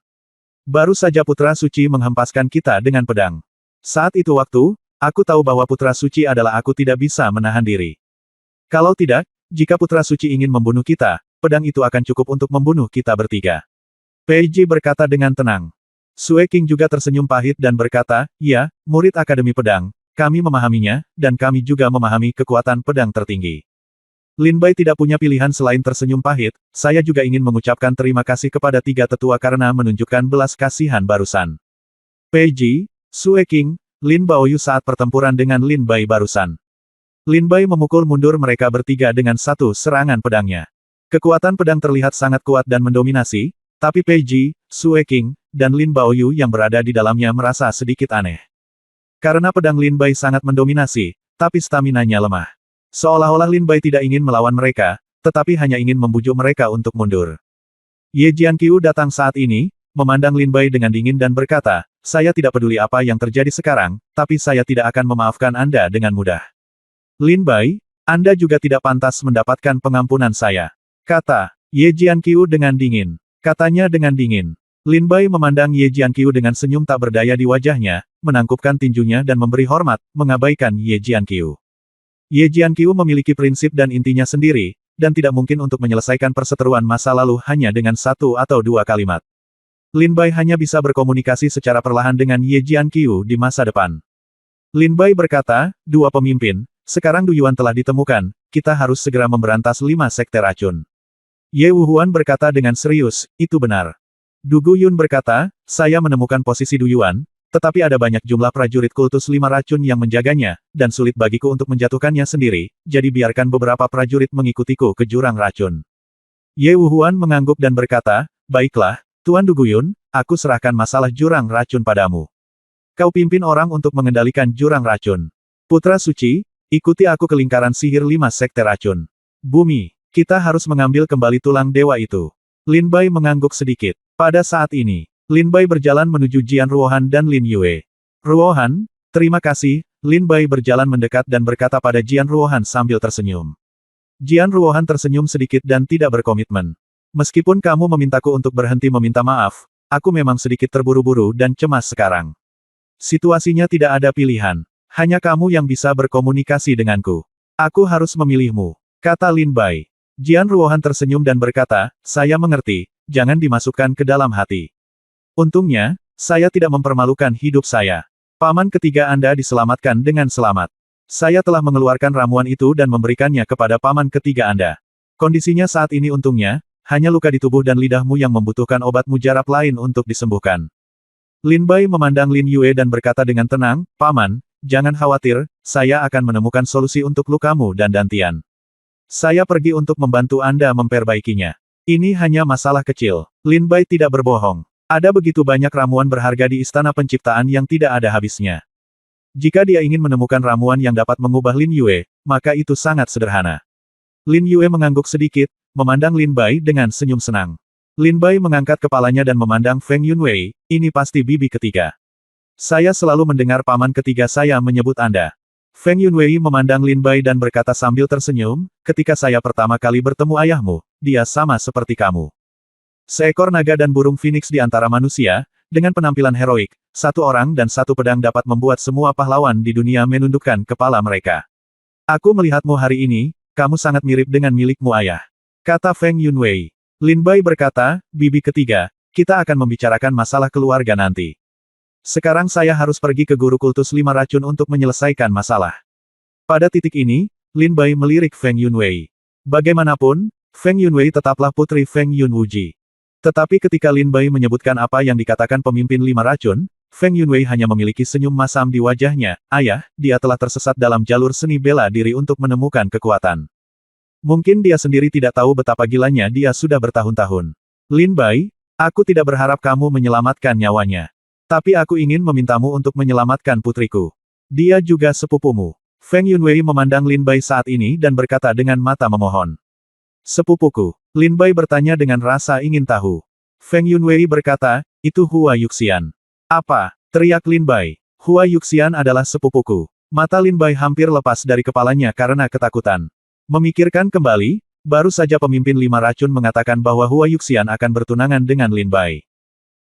Baru saja putra suci menghempaskan kita dengan pedang. Saat itu waktu, aku tahu bahwa putra suci adalah aku tidak bisa menahan diri. Kalau tidak, jika putra suci ingin membunuh kita, pedang itu akan cukup untuk membunuh kita bertiga. Pei Ji berkata dengan tenang. Sue King juga tersenyum pahit dan berkata, ya, murid Akademi Pedang, kami memahaminya, dan kami juga memahami kekuatan pedang tertinggi. Lin Bai tidak punya pilihan selain tersenyum pahit, saya juga ingin mengucapkan terima kasih kepada 3 tetua karena menunjukkan belas kasihan barusan. Pei Ji, Sue King, Lin Baoyu saat pertempuran dengan Lin Bai barusan. Lin Bai memukul mundur mereka bertiga dengan 1 serangan pedangnya. Kekuatan pedang terlihat sangat kuat dan mendominasi, tapi Pei Ji, Sue King, dan Lin Baoyu yang berada di dalamnya merasa sedikit aneh. Karena pedang Lin Bai sangat mendominasi, tapi staminanya lemah. Seolah-olah Lin Bai tidak ingin melawan mereka, tetapi hanya ingin membujuk mereka untuk mundur. Ye Jianqiu datang saat ini, memandang Lin Bai dengan dingin dan berkata, saya tidak peduli apa yang terjadi sekarang, tapi saya tidak akan memaafkan Anda dengan mudah. Lin Bai, Anda juga tidak pantas mendapatkan pengampunan saya. Kata Ye Jianqiu dengan dingin. Katanya dengan dingin. Lin Bai memandang Ye Jianqiu dengan senyum tak berdaya di wajahnya, menangkupkan tinjunya dan memberi hormat, mengabaikan Ye Jianqiu. Ye Jianqiu memiliki prinsip dan intinya sendiri, dan tidak mungkin untuk menyelesaikan perseteruan masa lalu hanya dengan 1 atau 2 kalimat. Lin Bai hanya bisa berkomunikasi secara perlahan dengan Ye Jianqiu di masa depan. Lin Bai berkata, 2 pemimpin, sekarang Du Yuan telah ditemukan, kita harus segera memberantas 5 sekte racun. Ye Wuhuan berkata dengan serius, itu benar. Du Guyun berkata, saya menemukan posisi Du Yuan, Tetapi ada banyak jumlah prajurit kultus 5 racun yang menjaganya, dan sulit bagiku untuk menjatuhkannya sendiri, jadi biarkan beberapa prajurit mengikutiku ke jurang racun. Ye Wuhuan mengangguk dan berkata, baiklah, Tuan Duguyun, aku serahkan masalah jurang racun padamu. Kau pimpin orang untuk mengendalikan jurang racun. Putra Suci, ikuti aku ke lingkaran sihir 5 sekte racun. Bumi, kita harus mengambil kembali tulang dewa itu. Lin Bai mengangguk sedikit. Pada saat ini, Lin Bai berjalan menuju Jian Ruohan dan Lin Yue. Ruohan, terima kasih, Lin Bai berjalan mendekat dan berkata pada Jian Ruohan sambil tersenyum. Jian Ruohan tersenyum sedikit dan tidak berkomitmen. Meskipun kamu memintaku untuk berhenti meminta maaf, aku memang sedikit terburu-buru dan cemas sekarang. Situasinya tidak ada pilihan. Hanya kamu yang bisa berkomunikasi denganku. Aku harus memilihmu, kata Lin Bai. Jian Ruohan tersenyum dan berkata, saya mengerti, jangan dimasukkan ke dalam hati. Untungnya, saya tidak mempermalukan hidup saya. Paman ketiga Anda diselamatkan dengan selamat. Saya telah mengeluarkan ramuan itu dan memberikannya kepada paman ketiga Anda. Kondisinya saat ini untungnya, hanya luka di tubuh dan lidahmu yang membutuhkan obat mujarab lain untuk disembuhkan. Lin Bai memandang Lin Yue dan berkata dengan tenang, Paman, jangan khawatir, saya akan menemukan solusi untuk lukamu dan Dantian. Saya pergi untuk membantu Anda memperbaikinya. Ini hanya masalah kecil. Lin Bai tidak berbohong. Ada begitu banyak ramuan berharga di Istana Penciptaan yang tidak ada habisnya. Jika dia ingin menemukan ramuan yang dapat mengubah Lin Yue, maka itu sangat sederhana. Lin Yue mengangguk sedikit, memandang Lin Bai dengan senyum senang. Lin Bai mengangkat kepalanya dan memandang Feng Yunwei, ini pasti bibi ketiga. Saya selalu mendengar paman ketiga saya menyebut Anda. Feng Yunwei memandang Lin Bai dan berkata sambil tersenyum, ketika saya pertama kali bertemu ayahmu, dia sama seperti kamu. Seekor naga dan burung phoenix di antara manusia, dengan penampilan heroik, satu orang dan satu pedang dapat membuat semua pahlawan di dunia menundukkan kepala mereka. Aku melihatmu hari ini, kamu sangat mirip dengan milikmu ayah. Kata Feng Yunwei. Lin Bai berkata, bibi ketiga, kita akan membicarakan masalah keluarga nanti. Sekarang saya harus pergi ke guru kultus 5 racun untuk menyelesaikan masalah. Pada titik ini, Lin Bai melirik Feng Yunwei. Bagaimanapun, Feng Yunwei tetaplah putri Feng Yunwuji. Tetapi ketika Lin Bai menyebutkan apa yang dikatakan pemimpin 5 racun, Feng Yunwei hanya memiliki senyum masam di wajahnya. Ayah, dia telah tersesat dalam jalur seni bela diri untuk menemukan kekuatan. Mungkin dia sendiri tidak tahu betapa gilanya dia sudah bertahun-tahun. Lin Bai, aku tidak berharap kamu menyelamatkan nyawanya. Tapi aku ingin memintamu untuk menyelamatkan putriku. Dia juga sepupumu. Feng Yunwei memandang Lin Bai saat ini dan berkata dengan mata memohon. Sepupuku. Lin Bai bertanya dengan rasa ingin tahu. Feng Yunwei berkata, itu Hua Yuxian. Apa? Teriak Lin Bai. Hua Yuxian adalah sepupuku. Mata Lin Bai hampir lepas dari kepalanya karena ketakutan. Memikirkan kembali, baru saja pemimpin 5 racun mengatakan bahwa Hua Yuxian akan bertunangan dengan Lin Bai.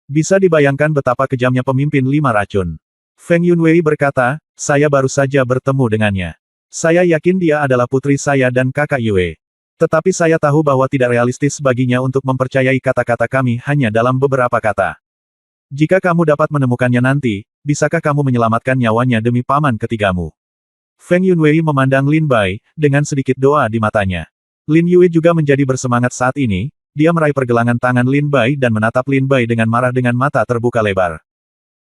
Bisa dibayangkan betapa kejamnya pemimpin 5 racun. Feng Yunwei berkata, saya baru saja bertemu dengannya. Saya yakin dia adalah putri saya dan kakak Yue. Tetapi saya tahu bahwa tidak realistis baginya untuk mempercayai kata-kata kami hanya dalam beberapa kata. Jika kamu dapat menemukannya nanti, bisakah kamu menyelamatkan nyawanya demi paman ketigamu? Feng Yunwei memandang Lin Bai, dengan sedikit doa di matanya. Lin Yue juga menjadi bersemangat saat ini, dia meraih pergelangan tangan Lin Bai dan menatap Lin Bai dengan marah dengan mata terbuka lebar.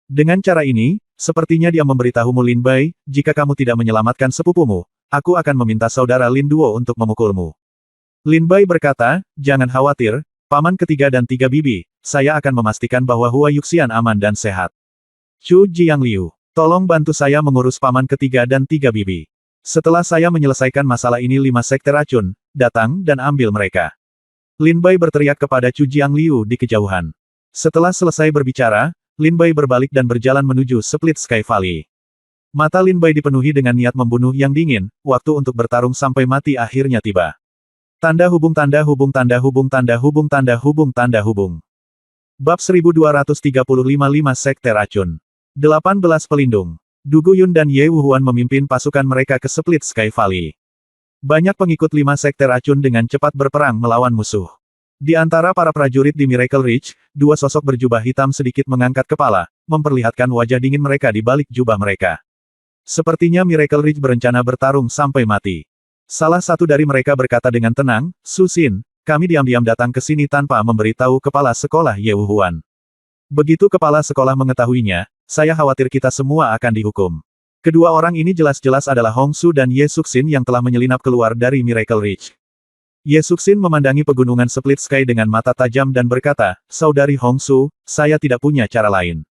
Dengan cara ini, sepertinya dia memberitahumu Lin Bai, jika kamu tidak menyelamatkan sepupumu, aku akan meminta saudara Lin Duo untuk memukulmu. Lin Bai berkata, jangan khawatir, paman ketiga dan 3 bibi, saya akan memastikan bahwa Hua Yuxian aman dan sehat. Chu Jiangliu, tolong bantu saya mengurus paman ketiga dan 3 bibi. Setelah saya menyelesaikan masalah ini 5 sekte racun, datang dan ambil mereka. Lin Bai berteriak kepada Chu Jiangliu di kejauhan. Setelah selesai berbicara, Lin Bai berbalik dan berjalan menuju Split Sky Valley. Mata Lin Bai dipenuhi dengan niat membunuh yang dingin, waktu untuk bertarung sampai mati akhirnya tiba. Tanda hubung tanda hubung tanda hubung tanda hubung tanda hubung tanda hubung. Bab 1235 5 Sekte Racun. 18 Pelindung. Du Guyun dan Ye Wuhuan memimpin pasukan mereka ke Split Sky Valley. Banyak pengikut 5 Sekte Racun dengan cepat berperang melawan musuh. Di antara para prajurit di Miracle Ridge, 2 sosok berjubah hitam sedikit mengangkat kepala, memperlihatkan wajah dingin mereka di balik jubah mereka. Sepertinya Miracle Ridge berencana bertarung sampai mati. Salah satu dari mereka berkata dengan tenang, Su Xin, kami diam-diam datang ke sini tanpa memberitahu kepala sekolah Ye Wuhuan. Begitu kepala sekolah mengetahuinya, saya khawatir kita semua akan dihukum. Kedua orang ini jelas-jelas adalah Hong Su dan Ye Suxin yang telah menyelinap keluar dari Miracle Ridge. Ye Suxin memandangi pegunungan Split Sky dengan mata tajam dan berkata, Saudari Hong Su, saya tidak punya cara lain.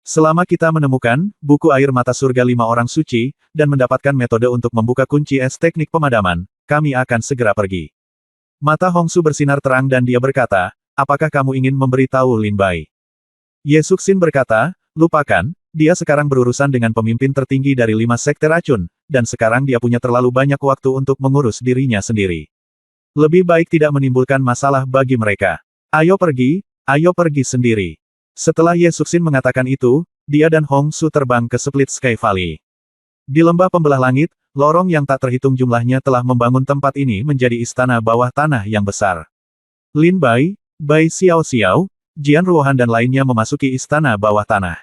Selama kita menemukan buku air mata surga 5 orang suci, dan mendapatkan metode untuk membuka kunci es teknik pemadaman, kami akan segera pergi. Mata Hong Su bersinar terang dan dia berkata, apakah kamu ingin memberitahu Lin Bai? Ye Suxin berkata, lupakan, dia sekarang berurusan dengan pemimpin tertinggi dari 5 sekte racun, dan sekarang dia punya terlalu banyak waktu untuk mengurus dirinya sendiri. Lebih baik tidak menimbulkan masalah bagi mereka. Ayo pergi sendiri. Setelah Ye Suxin mengatakan itu, dia dan Hong Su terbang ke Split Sky Valley. Di lembah pembelah langit, lorong yang tak terhitung jumlahnya telah membangun tempat ini menjadi istana bawah tanah yang besar. Lin Bai, Bai Xiao Xiao, Jian Ruohan dan lainnya memasuki istana bawah tanah.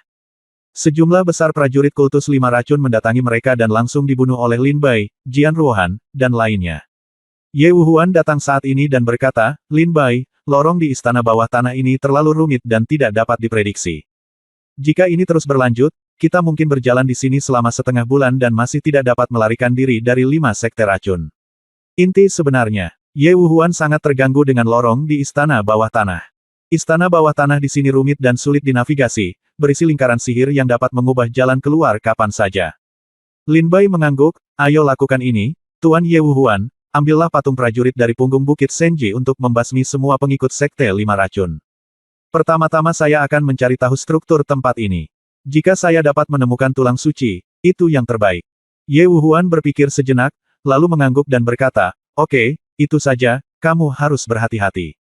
Sejumlah besar prajurit kultus 5 racun mendatangi mereka dan langsung dibunuh oleh Lin Bai, Jian Ruohan, dan lainnya. Ye Wuhuan datang saat ini dan berkata, Lin Bai, lorong di istana bawah tanah ini terlalu rumit dan tidak dapat diprediksi. Jika ini terus berlanjut, kita mungkin berjalan di sini selama setengah bulan dan masih tidak dapat melarikan diri dari 5 sekte racun. Inti sebenarnya, Ye Wuhuan sangat terganggu dengan lorong di istana bawah tanah. Istana bawah tanah di sini rumit dan sulit dinavigasi, berisi lingkaran sihir yang dapat mengubah jalan keluar kapan saja. Lin Bai mengangguk, ayo lakukan ini, Tuan Ye Wuhuan, ambillah patung prajurit dari punggung Bukit Senji untuk membasmi semua pengikut sekte 5 racun. Pertama-tama saya akan mencari tahu struktur tempat ini. Jika saya dapat menemukan tulang suci, itu yang terbaik. Ye Wuhuan berpikir sejenak, lalu mengangguk dan berkata, oke, itu saja, kamu harus berhati-hati.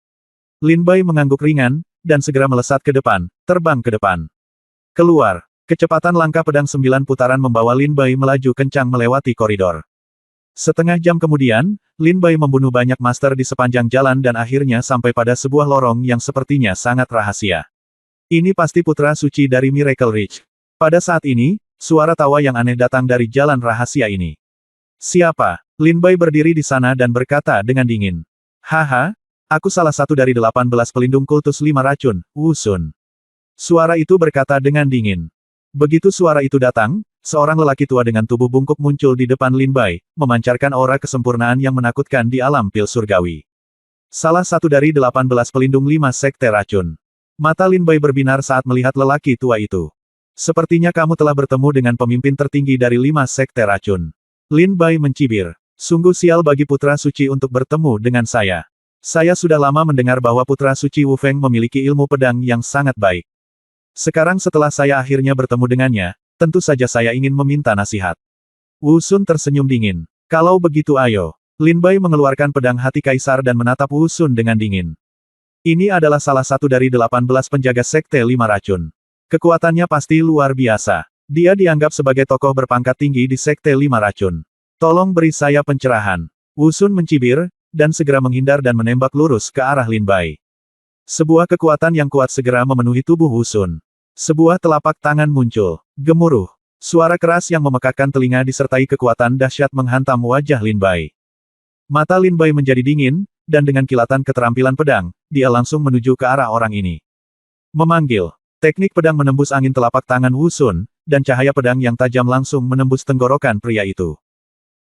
Lin Bai mengangguk ringan, dan segera melesat ke depan, terbang ke depan. Keluar. Kecepatan langkah pedang 9 putaran membawa Lin Bai melaju kencang melewati koridor. Setengah jam kemudian, Lin Bai membunuh banyak master di sepanjang jalan dan akhirnya sampai pada sebuah lorong yang sepertinya sangat rahasia. Ini pasti putra suci dari Miracle Ridge. Pada saat ini, suara tawa yang aneh datang dari jalan rahasia ini. Siapa? Lin Bai berdiri di sana dan berkata dengan dingin. Haha, aku salah satu dari 18 pelindung kultus 5 racun, Wu Sun. Suara itu berkata dengan dingin. Begitu suara itu datang, seorang lelaki tua dengan tubuh bungkuk muncul di depan Lin Bai, memancarkan aura kesempurnaan yang menakutkan di alam pil surgawi. Salah satu dari 18 pelindung 5 sekte racun. Mata Lin Bai berbinar saat melihat lelaki tua itu. Sepertinya kamu telah bertemu dengan pemimpin tertinggi dari 5 sekte racun. Lin Bai mencibir. Sungguh sial bagi putra suci untuk bertemu dengan saya. Saya sudah lama mendengar bahwa putra suci Wu Feng memiliki ilmu pedang yang sangat baik. Sekarang setelah saya akhirnya bertemu dengannya, tentu saja saya ingin meminta nasihat. Wu Sun tersenyum dingin. Kalau begitu ayo. Lin Bai mengeluarkan pedang hati kaisar dan menatap Wu Sun dengan dingin. Ini adalah salah satu dari 18 penjaga sekte 5 racun. Kekuatannya pasti luar biasa. Dia dianggap sebagai tokoh berpangkat tinggi di sekte 5 racun. Tolong beri saya pencerahan. Wu Sun mencibir, dan segera menghindar dan menembak lurus ke arah Lin Bai. Sebuah kekuatan yang kuat segera memenuhi tubuh Wu Sun. Sebuah telapak tangan muncul. Gemuruh. Suara keras yang memekakkan telinga disertai kekuatan dahsyat menghantam wajah Lin Bai. Mata Lin Bai menjadi dingin, dan dengan kilatan keterampilan pedang, dia langsung menuju ke arah orang ini. Memanggil. Teknik pedang menembus angin telapak tangan Wu Sun, dan cahaya pedang yang tajam langsung menembus tenggorokan pria itu.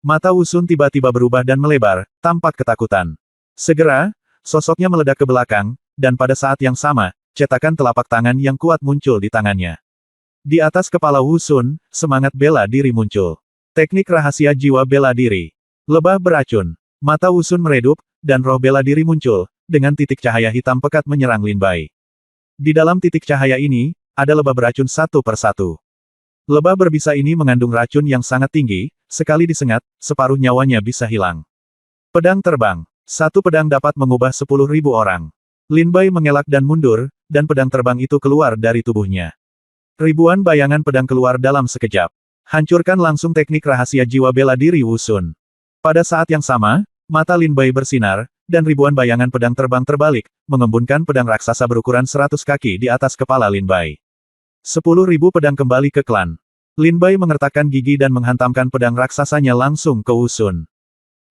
Mata Wu Sun tiba-tiba berubah dan melebar, tampak ketakutan. Segera, sosoknya meledak ke belakang, dan pada saat yang sama, cetakan telapak tangan yang kuat muncul di tangannya. Di atas kepala Wu Sun, semangat bela diri muncul. Teknik rahasia jiwa bela diri. Lebah beracun. Mata Wu Sun meredup, dan roh bela diri muncul, dengan titik cahaya hitam pekat menyerang Lin Bai. Di dalam titik cahaya ini, ada lebah beracun satu persatu. Lebah berbisa ini mengandung racun yang sangat tinggi, sekali disengat, separuh nyawanya bisa hilang. Pedang terbang. Satu pedang dapat mengubah 10.000 orang. Lin Bai mengelak dan mundur, dan pedang terbang itu keluar dari tubuhnya. Ribuan bayangan pedang keluar dalam sekejap. Hancurkan langsung teknik rahasia jiwa bela diri Wu Sun. Pada saat yang sama, mata Lin Bai bersinar, dan ribuan bayangan pedang terbang terbalik, mengembunkan pedang raksasa berukuran 100 kaki di atas kepala Lin Bai. 10.000 pedang kembali ke klan. Lin Bai mengertakkan gigi dan menghantamkan pedang raksasanya langsung ke Wu Sun.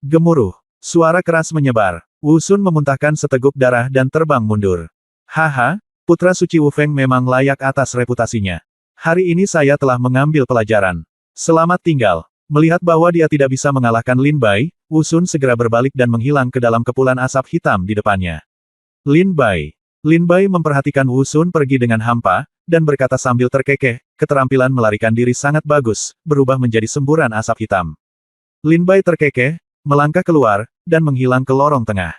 Gemuruh. Suara keras menyebar. Wu Sun memuntahkan seteguk darah dan terbang mundur. Haha, putra suci Wu Feng memang layak atas reputasinya. Hari ini saya telah mengambil pelajaran. Selamat tinggal. Melihat bahwa dia tidak bisa mengalahkan Lin Bai, Wu Xun segera berbalik dan menghilang ke dalam kepulan asap hitam di depannya. Lin Bai. Lin Bai memperhatikan Wu Xun pergi dengan hampa, dan berkata sambil terkekeh, keterampilan melarikan diri sangat bagus, berubah menjadi semburan asap hitam. Lin Bai terkekeh, melangkah keluar, dan menghilang ke lorong tengah.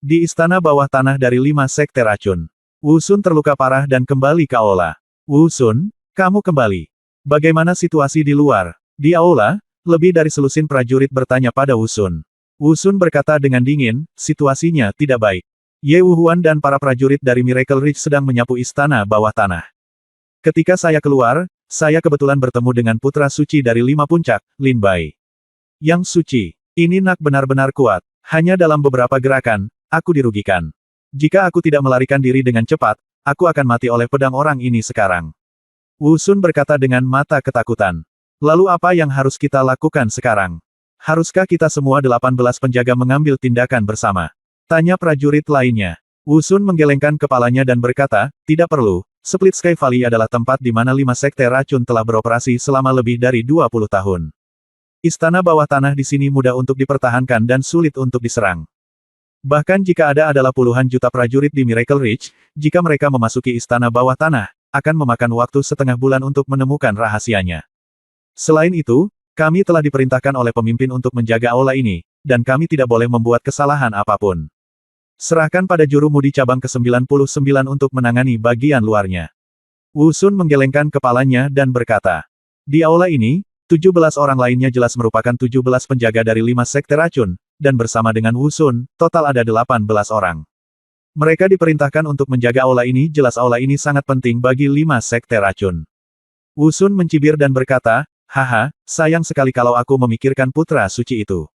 Di istana bawah tanah dari 5 sekte racun. Wu Xun terluka parah dan kembali ke aula. Wu Xun, kamu kembali. Bagaimana situasi di luar? Di aula, lebih dari selusin prajurit bertanya pada Wu Xun. Wu Xun berkata dengan dingin, situasinya tidak baik. Ye Wuhuan dan para prajurit dari Miracle Ridge sedang menyapu istana bawah tanah. Ketika saya keluar, saya kebetulan bertemu dengan putra suci dari 5 puncak, Lin Bai. Yang suci, ini nak benar-benar kuat. Hanya dalam beberapa gerakan, aku dirugikan. Jika aku tidak melarikan diri dengan cepat, aku akan mati oleh pedang orang ini sekarang. Wu Xun berkata dengan mata ketakutan. Lalu apa yang harus kita lakukan sekarang? Haruskah kita semua 18 penjaga mengambil tindakan bersama? Tanya prajurit lainnya. Wu Xun menggelengkan kepalanya dan berkata, tidak perlu, Split Sky Valley adalah tempat di mana 5 sekte racun telah beroperasi selama lebih dari 20 tahun. Istana bawah tanah di sini mudah untuk dipertahankan dan sulit untuk diserang. Bahkan jika ada adalah puluhan juta prajurit di Miracle Ridge, jika mereka memasuki istana bawah tanah, akan memakan waktu setengah bulan untuk menemukan rahasianya. Selain itu, kami telah diperintahkan oleh pemimpin untuk menjaga aula ini, dan kami tidak boleh membuat kesalahan apapun. Serahkan pada juru mudi cabang ke-99 untuk menangani bagian luarnya. Wu Xun menggelengkan kepalanya dan berkata, di aula ini, 17 orang lainnya jelas merupakan 17 penjaga dari 5 sekte racun, dan bersama dengan Wu Xun, total ada 18 orang. Mereka diperintahkan untuk menjaga aula ini, jelas aula ini sangat penting bagi 5 sekte racun. Wu Xun mencibir dan berkata, haha, sayang sekali kalau aku memikirkan putra suci itu.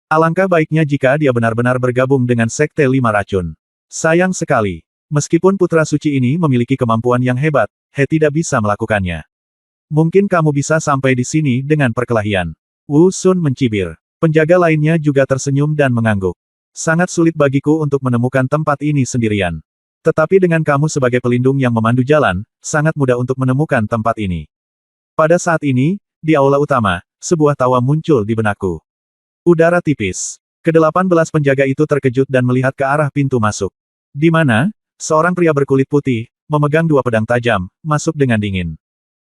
Alangkah baiknya jika dia benar-benar bergabung dengan Sekte 5 Racun. Sayang sekali. Meskipun putra suci ini memiliki kemampuan yang hebat, He tidak bisa melakukannya. Mungkin kamu bisa sampai di sini dengan perkelahian. Wu Xun mencibir. Penjaga lainnya juga tersenyum dan mengangguk. Sangat sulit bagiku untuk menemukan tempat ini sendirian. Tetapi dengan kamu sebagai pelindung yang memandu jalan, sangat mudah untuk menemukan tempat ini. Pada saat ini, di aula utama, sebuah tawa muncul di benakku. Udara tipis. Ke-18 penjaga itu terkejut dan melihat ke arah pintu masuk. Di mana, seorang pria berkulit putih, memegang 2 pedang tajam, masuk dengan dingin.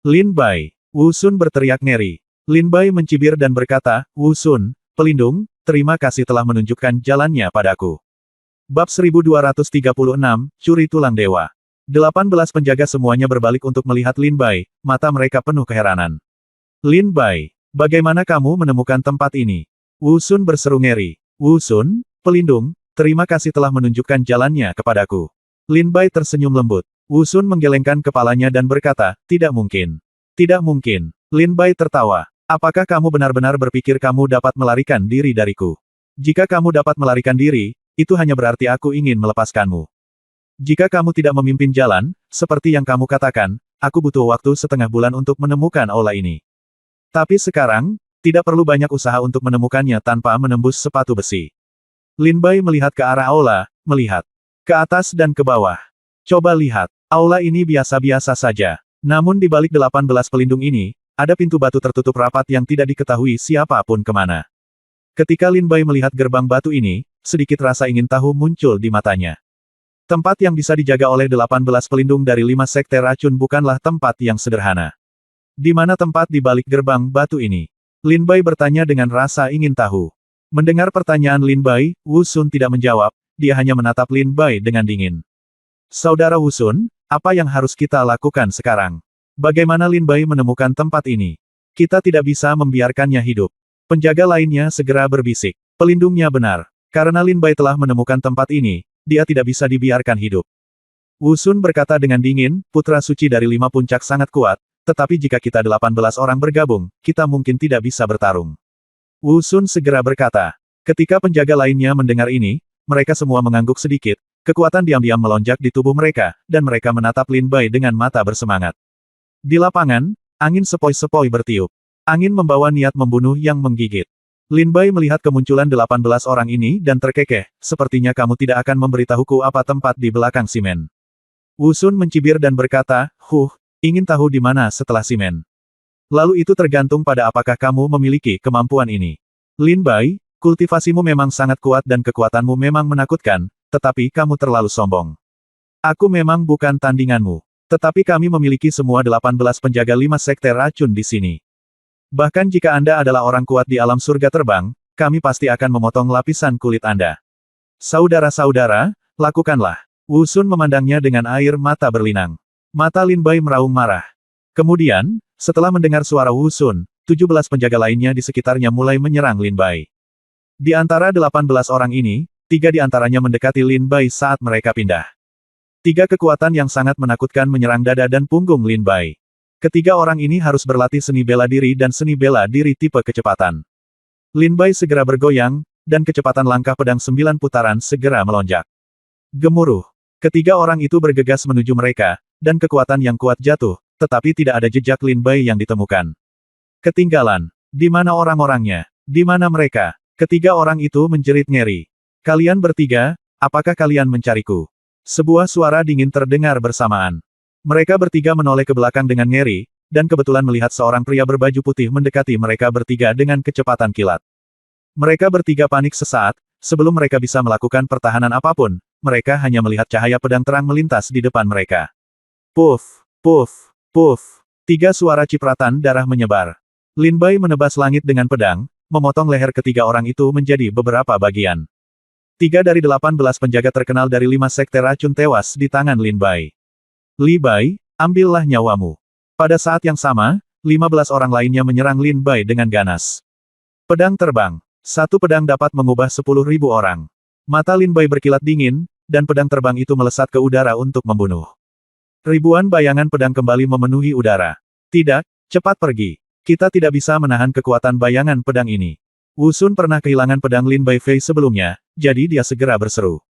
Lin Bai. Wu Xun berteriak ngeri. Lin Bai mencibir dan berkata, Wu Xun, pelindung, terima kasih telah menunjukkan jalannya padaku. Bab 1236, Curi Tulang Dewa. 18 penjaga semuanya berbalik untuk melihat Lin Bai, mata mereka penuh keheranan. Lin Bai, bagaimana kamu menemukan tempat ini? Wu Xun berseru ngeri. Wu Xun, pelindung, terima kasih telah menunjukkan jalannya kepadaku. Lin Bai tersenyum lembut. Wu Xun menggelengkan kepalanya dan berkata, tidak mungkin. Tidak mungkin. Lin Bai tertawa. Apakah kamu benar-benar berpikir kamu dapat melarikan diri dariku? Jika kamu dapat melarikan diri, itu hanya berarti aku ingin melepaskanmu. Jika kamu tidak memimpin jalan, seperti yang kamu katakan, aku butuh waktu setengah bulan untuk menemukan aula ini. Tapi sekarang, tidak perlu banyak usaha untuk menemukannya tanpa menembus sepatu besi. Lin Bai melihat ke arah aula, melihat ke atas dan ke bawah. Coba lihat, aula ini biasa-biasa saja. Namun di balik 18 pelindung ini, ada pintu batu tertutup rapat yang tidak diketahui siapapun kemana. Ketika Lin Bai melihat gerbang batu ini, sedikit rasa ingin tahu muncul di matanya. Tempat yang bisa dijaga oleh 18 pelindung dari 5 sekte racun bukanlah tempat yang sederhana. Di mana tempat di balik gerbang batu ini? Lin Bai bertanya dengan rasa ingin tahu. Mendengar pertanyaan Lin Bai, Wu Xun tidak menjawab, dia hanya menatap Lin Bai dengan dingin. Saudara Wu Xun, apa yang harus kita lakukan sekarang? Bagaimana Lin Bai menemukan tempat ini? Kita tidak bisa membiarkannya hidup. Penjaga lainnya segera berbisik. Pelindungnya benar. Karena Lin Bai telah menemukan tempat ini, dia tidak bisa dibiarkan hidup. Wu Xun berkata dengan dingin, putra suci dari 5 puncak sangat kuat, tetapi jika kita 18 orang bergabung, kita mungkin tidak bisa bertarung. Wu Xun segera berkata. Ketika penjaga lainnya mendengar ini, mereka semua mengangguk sedikit, kekuatan diam-diam melonjak di tubuh mereka, dan mereka menatap Lin Bai dengan mata bersemangat. Di lapangan, angin sepoi-sepoi bertiup. Angin membawa niat membunuh yang menggigit. Lin Bai melihat kemunculan 18 orang ini dan terkekeh, sepertinya kamu tidak akan memberitahuku apa tempat di belakang simen. Wu Xun mencibir dan berkata, Ingin tahu di mana setelah Simen? Lalu itu tergantung pada apakah kamu memiliki kemampuan ini. Lin Bai, kultivasimu memang sangat kuat dan kekuatanmu memang menakutkan, tetapi kamu terlalu sombong. Aku memang bukan tandinganmu. Tetapi kami memiliki semua 18 penjaga 5 sekte racun di sini. Bahkan jika Anda adalah orang kuat di alam surga terbang, kami pasti akan memotong lapisan kulit Anda. Saudara-saudara, lakukanlah. Wu Sun memandangnya dengan air mata berlinang. Mata Lin Bai meraung marah. Kemudian, setelah mendengar suara Wu Sun, 17 penjaga lainnya di sekitarnya mulai menyerang Lin Bai. Di antara 18 orang ini, 3 di antaranya mendekati Lin Bai saat mereka pindah. 3 kekuatan yang sangat menakutkan menyerang dada dan punggung Lin Bai. Ketiga orang ini harus berlatih seni bela diri dan seni bela diri tipe kecepatan. Lin Bai segera bergoyang, dan kecepatan langkah pedang 9 putaran segera melonjak. Gemuruh. Ketiga orang itu bergegas menuju mereka, dan kekuatan yang kuat jatuh, tetapi tidak ada jejak Lin Bai yang ditemukan. Ketinggalan. Di mana orang-orangnya? Di mana mereka? Ketiga orang itu menjerit ngeri. Kalian bertiga, apakah kalian mencariku? Sebuah suara dingin terdengar bersamaan. Mereka bertiga menoleh ke belakang dengan ngeri, dan kebetulan melihat seorang pria berbaju putih mendekati mereka bertiga dengan kecepatan kilat. Mereka bertiga panik sesaat, sebelum mereka bisa melakukan pertahanan apapun, mereka hanya melihat cahaya pedang terang melintas di depan mereka. Puff, puff, puff. 3 suara cipratan darah menyebar. Lin Bai menebas langit dengan pedang, memotong leher ketiga orang itu menjadi beberapa bagian. 3 dari 18 penjaga terkenal dari 5 sekte racun tewas di tangan Lin Bai. Li Bai, ambillah nyawamu. Pada saat yang sama, 15 orang lainnya menyerang Lin Bai dengan ganas. Pedang terbang. Satu pedang dapat mengubah 10.000 orang. Mata Lin Bai berkilat dingin, dan pedang terbang itu melesat ke udara untuk membunuh. Ribuan bayangan pedang kembali memenuhi udara. Tidak, cepat pergi. Kita tidak bisa menahan kekuatan bayangan pedang ini. Wu Sun pernah kehilangan pedang Lin Bai Fei sebelumnya, jadi dia segera berseru.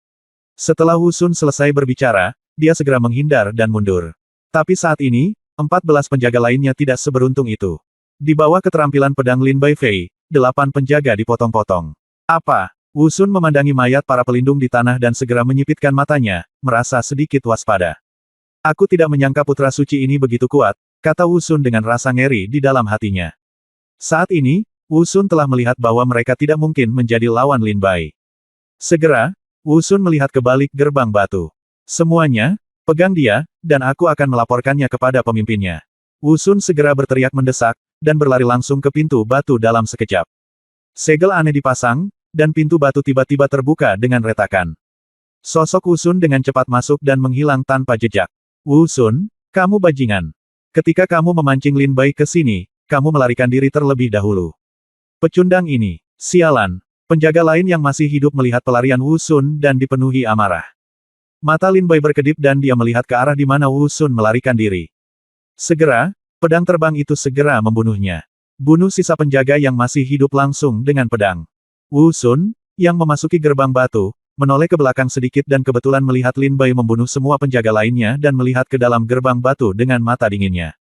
Setelah Wu Sun selesai berbicara, dia segera menghindar dan mundur. Tapi saat ini, 14 penjaga lainnya tidak seberuntung itu. Di bawah keterampilan pedang Lin Bai Fei, 8 penjaga dipotong-potong. Apa? Wu Sun memandangi mayat para pelindung di tanah dan segera menyipitkan matanya, merasa sedikit waspada. Aku tidak menyangka putra suci ini begitu kuat, kata Wu Sun dengan rasa ngeri di dalam hatinya. Saat ini, Wu Sun telah melihat bahwa mereka tidak mungkin menjadi lawan Lin Bai. Segera, Wu Sun melihat ke balik gerbang batu. Semuanya, pegang dia, dan aku akan melaporkannya kepada pemimpinnya. Wu Sun segera berteriak mendesak, dan berlari langsung ke pintu batu dalam sekejap. Segel aneh dipasang, dan pintu batu tiba-tiba terbuka dengan retakan. Sosok Wu Sun dengan cepat masuk dan menghilang tanpa jejak. Wu Sun, kamu bajingan. Ketika kamu memancing Lin Bai ke sini, kamu melarikan diri terlebih dahulu. Pecundang ini, sialan. Penjaga lain yang masih hidup melihat pelarian Wu Sun dan dipenuhi amarah. Mata Lin Bai berkedip dan dia melihat ke arah di mana Wu Sun melarikan diri. Segera, pedang terbang itu segera membunuhnya. Bunuh sisa penjaga yang masih hidup langsung dengan pedang. Wu Sun, yang memasuki gerbang batu, menoleh ke belakang sedikit dan kebetulan melihat Lin Bai membunuh semua penjaga lainnya dan melihat ke dalam gerbang batu dengan mata dinginnya.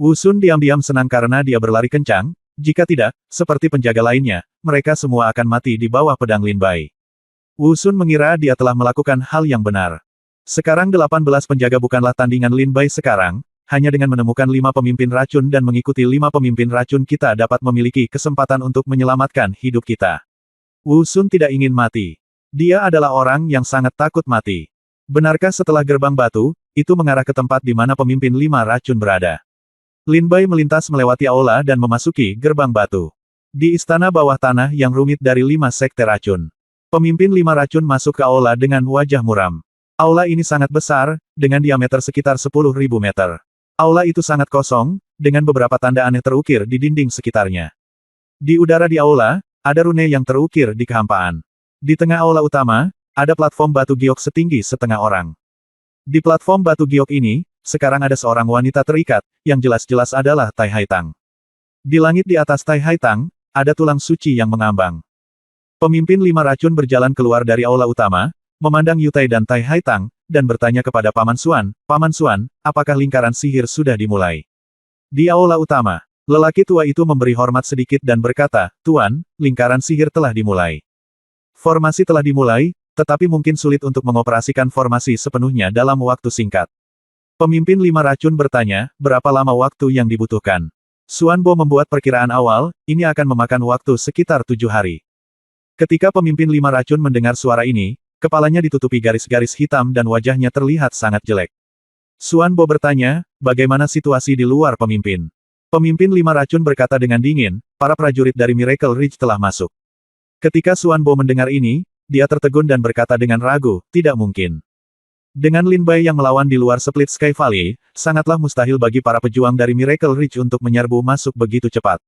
Wu Sun diam-diam senang karena dia berlari kencang, jika tidak, seperti penjaga lainnya, mereka semua akan mati di bawah pedang Lin Bai. Wu Sun mengira dia telah melakukan hal yang benar. Sekarang 18 penjaga bukanlah tandingan Lin Bai sekarang, hanya dengan menemukan 5 pemimpin racun dan mengikuti 5 pemimpin racun kita dapat memiliki kesempatan untuk menyelamatkan hidup kita. Wu Sun tidak ingin mati. Dia adalah orang yang sangat takut mati. Benarkah setelah gerbang batu, itu mengarah ke tempat di mana pemimpin 5 racun berada? Lin Bai melintas melewati aula dan memasuki gerbang batu. Di istana bawah tanah yang rumit dari 5 sekte racun. Pemimpin 5 racun masuk ke aula dengan wajah muram. Aula ini sangat besar, dengan diameter sekitar 10.000 meter. Aula itu sangat kosong, dengan beberapa tanda aneh terukir di dinding sekitarnya. Di udara di aula, ada rune yang terukir di kehampaan. Di tengah aula utama, ada platform batu giok setinggi setengah orang. Di platform batu giok ini, sekarang ada seorang wanita terikat, yang jelas-jelas adalah Tai Haitang. Di langit di atas Tai Haitang, ada tulang suci yang mengambang. Pemimpin 5 racun berjalan keluar dari aula utama, memandang Yutai dan Tai Haitang, dan bertanya kepada Paman Suan, apakah lingkaran sihir sudah dimulai? Di aula utama, lelaki tua itu memberi hormat sedikit dan berkata, Tuan, lingkaran sihir telah dimulai. Formasi telah dimulai, tetapi mungkin sulit untuk mengoperasikan formasi sepenuhnya dalam waktu singkat. Pemimpin lima racun bertanya, berapa lama waktu yang dibutuhkan? Xuanbo membuat perkiraan awal, ini akan memakan waktu sekitar 7 hari. Ketika pemimpin lima racun mendengar suara ini, kepalanya ditutupi garis-garis hitam dan wajahnya terlihat sangat jelek. Xuanbo bertanya, bagaimana situasi di luar pemimpin? Pemimpin lima racun berkata dengan dingin, para prajurit dari Miracle Ridge telah masuk. Ketika Xuanbo mendengar ini, dia tertegun dan berkata dengan ragu, tidak mungkin. Dengan Lin Bai yang melawan di luar Split Sky Valley, sangatlah mustahil bagi para pejuang dari Miracle Ridge untuk menyerbu masuk begitu cepat.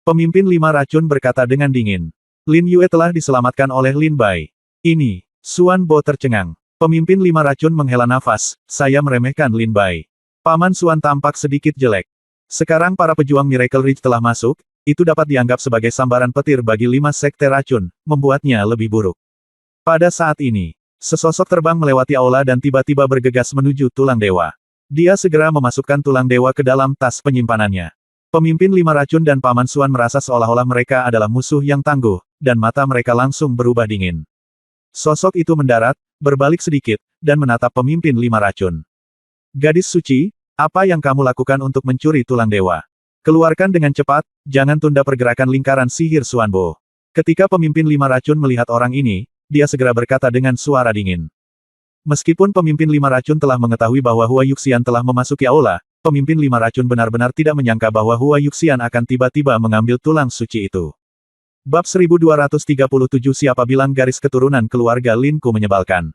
Pemimpin lima racun berkata dengan dingin. Lin Yue telah diselamatkan oleh Lin Bai. Ini, Xuanbo tercengang. Pemimpin lima racun menghela nafas, saya meremehkan Lin Bai. Paman Xuan tampak sedikit jelek. Sekarang para pejuang Miracle Ridge telah masuk, itu dapat dianggap sebagai sambaran petir bagi 5 sekte racun, membuatnya lebih buruk. Pada saat ini, sesosok terbang melewati aula dan tiba-tiba bergegas menuju tulang dewa. Dia segera memasukkan tulang dewa ke dalam tas penyimpanannya. Pemimpin lima racun dan Paman Xuan merasa seolah-olah mereka adalah musuh yang tangguh, dan mata mereka langsung berubah dingin. Sosok itu mendarat, berbalik sedikit, dan menatap pemimpin lima racun. Gadis suci, apa yang kamu lakukan untuk mencuri tulang dewa? Keluarkan dengan cepat, jangan tunda pergerakan lingkaran sihir Xuanbo. Ketika pemimpin lima racun melihat orang ini, dia segera berkata dengan suara dingin. Meskipun pemimpin lima racun telah mengetahui bahwa Hua Yuxian telah memasuki aula, pemimpin lima racun benar-benar tidak menyangka bahwa Hua Yuxian akan tiba-tiba mengambil tulang suci itu. Bab 1237 Siapa bilang garis keturunan keluarga Lin Ku menyebalkan?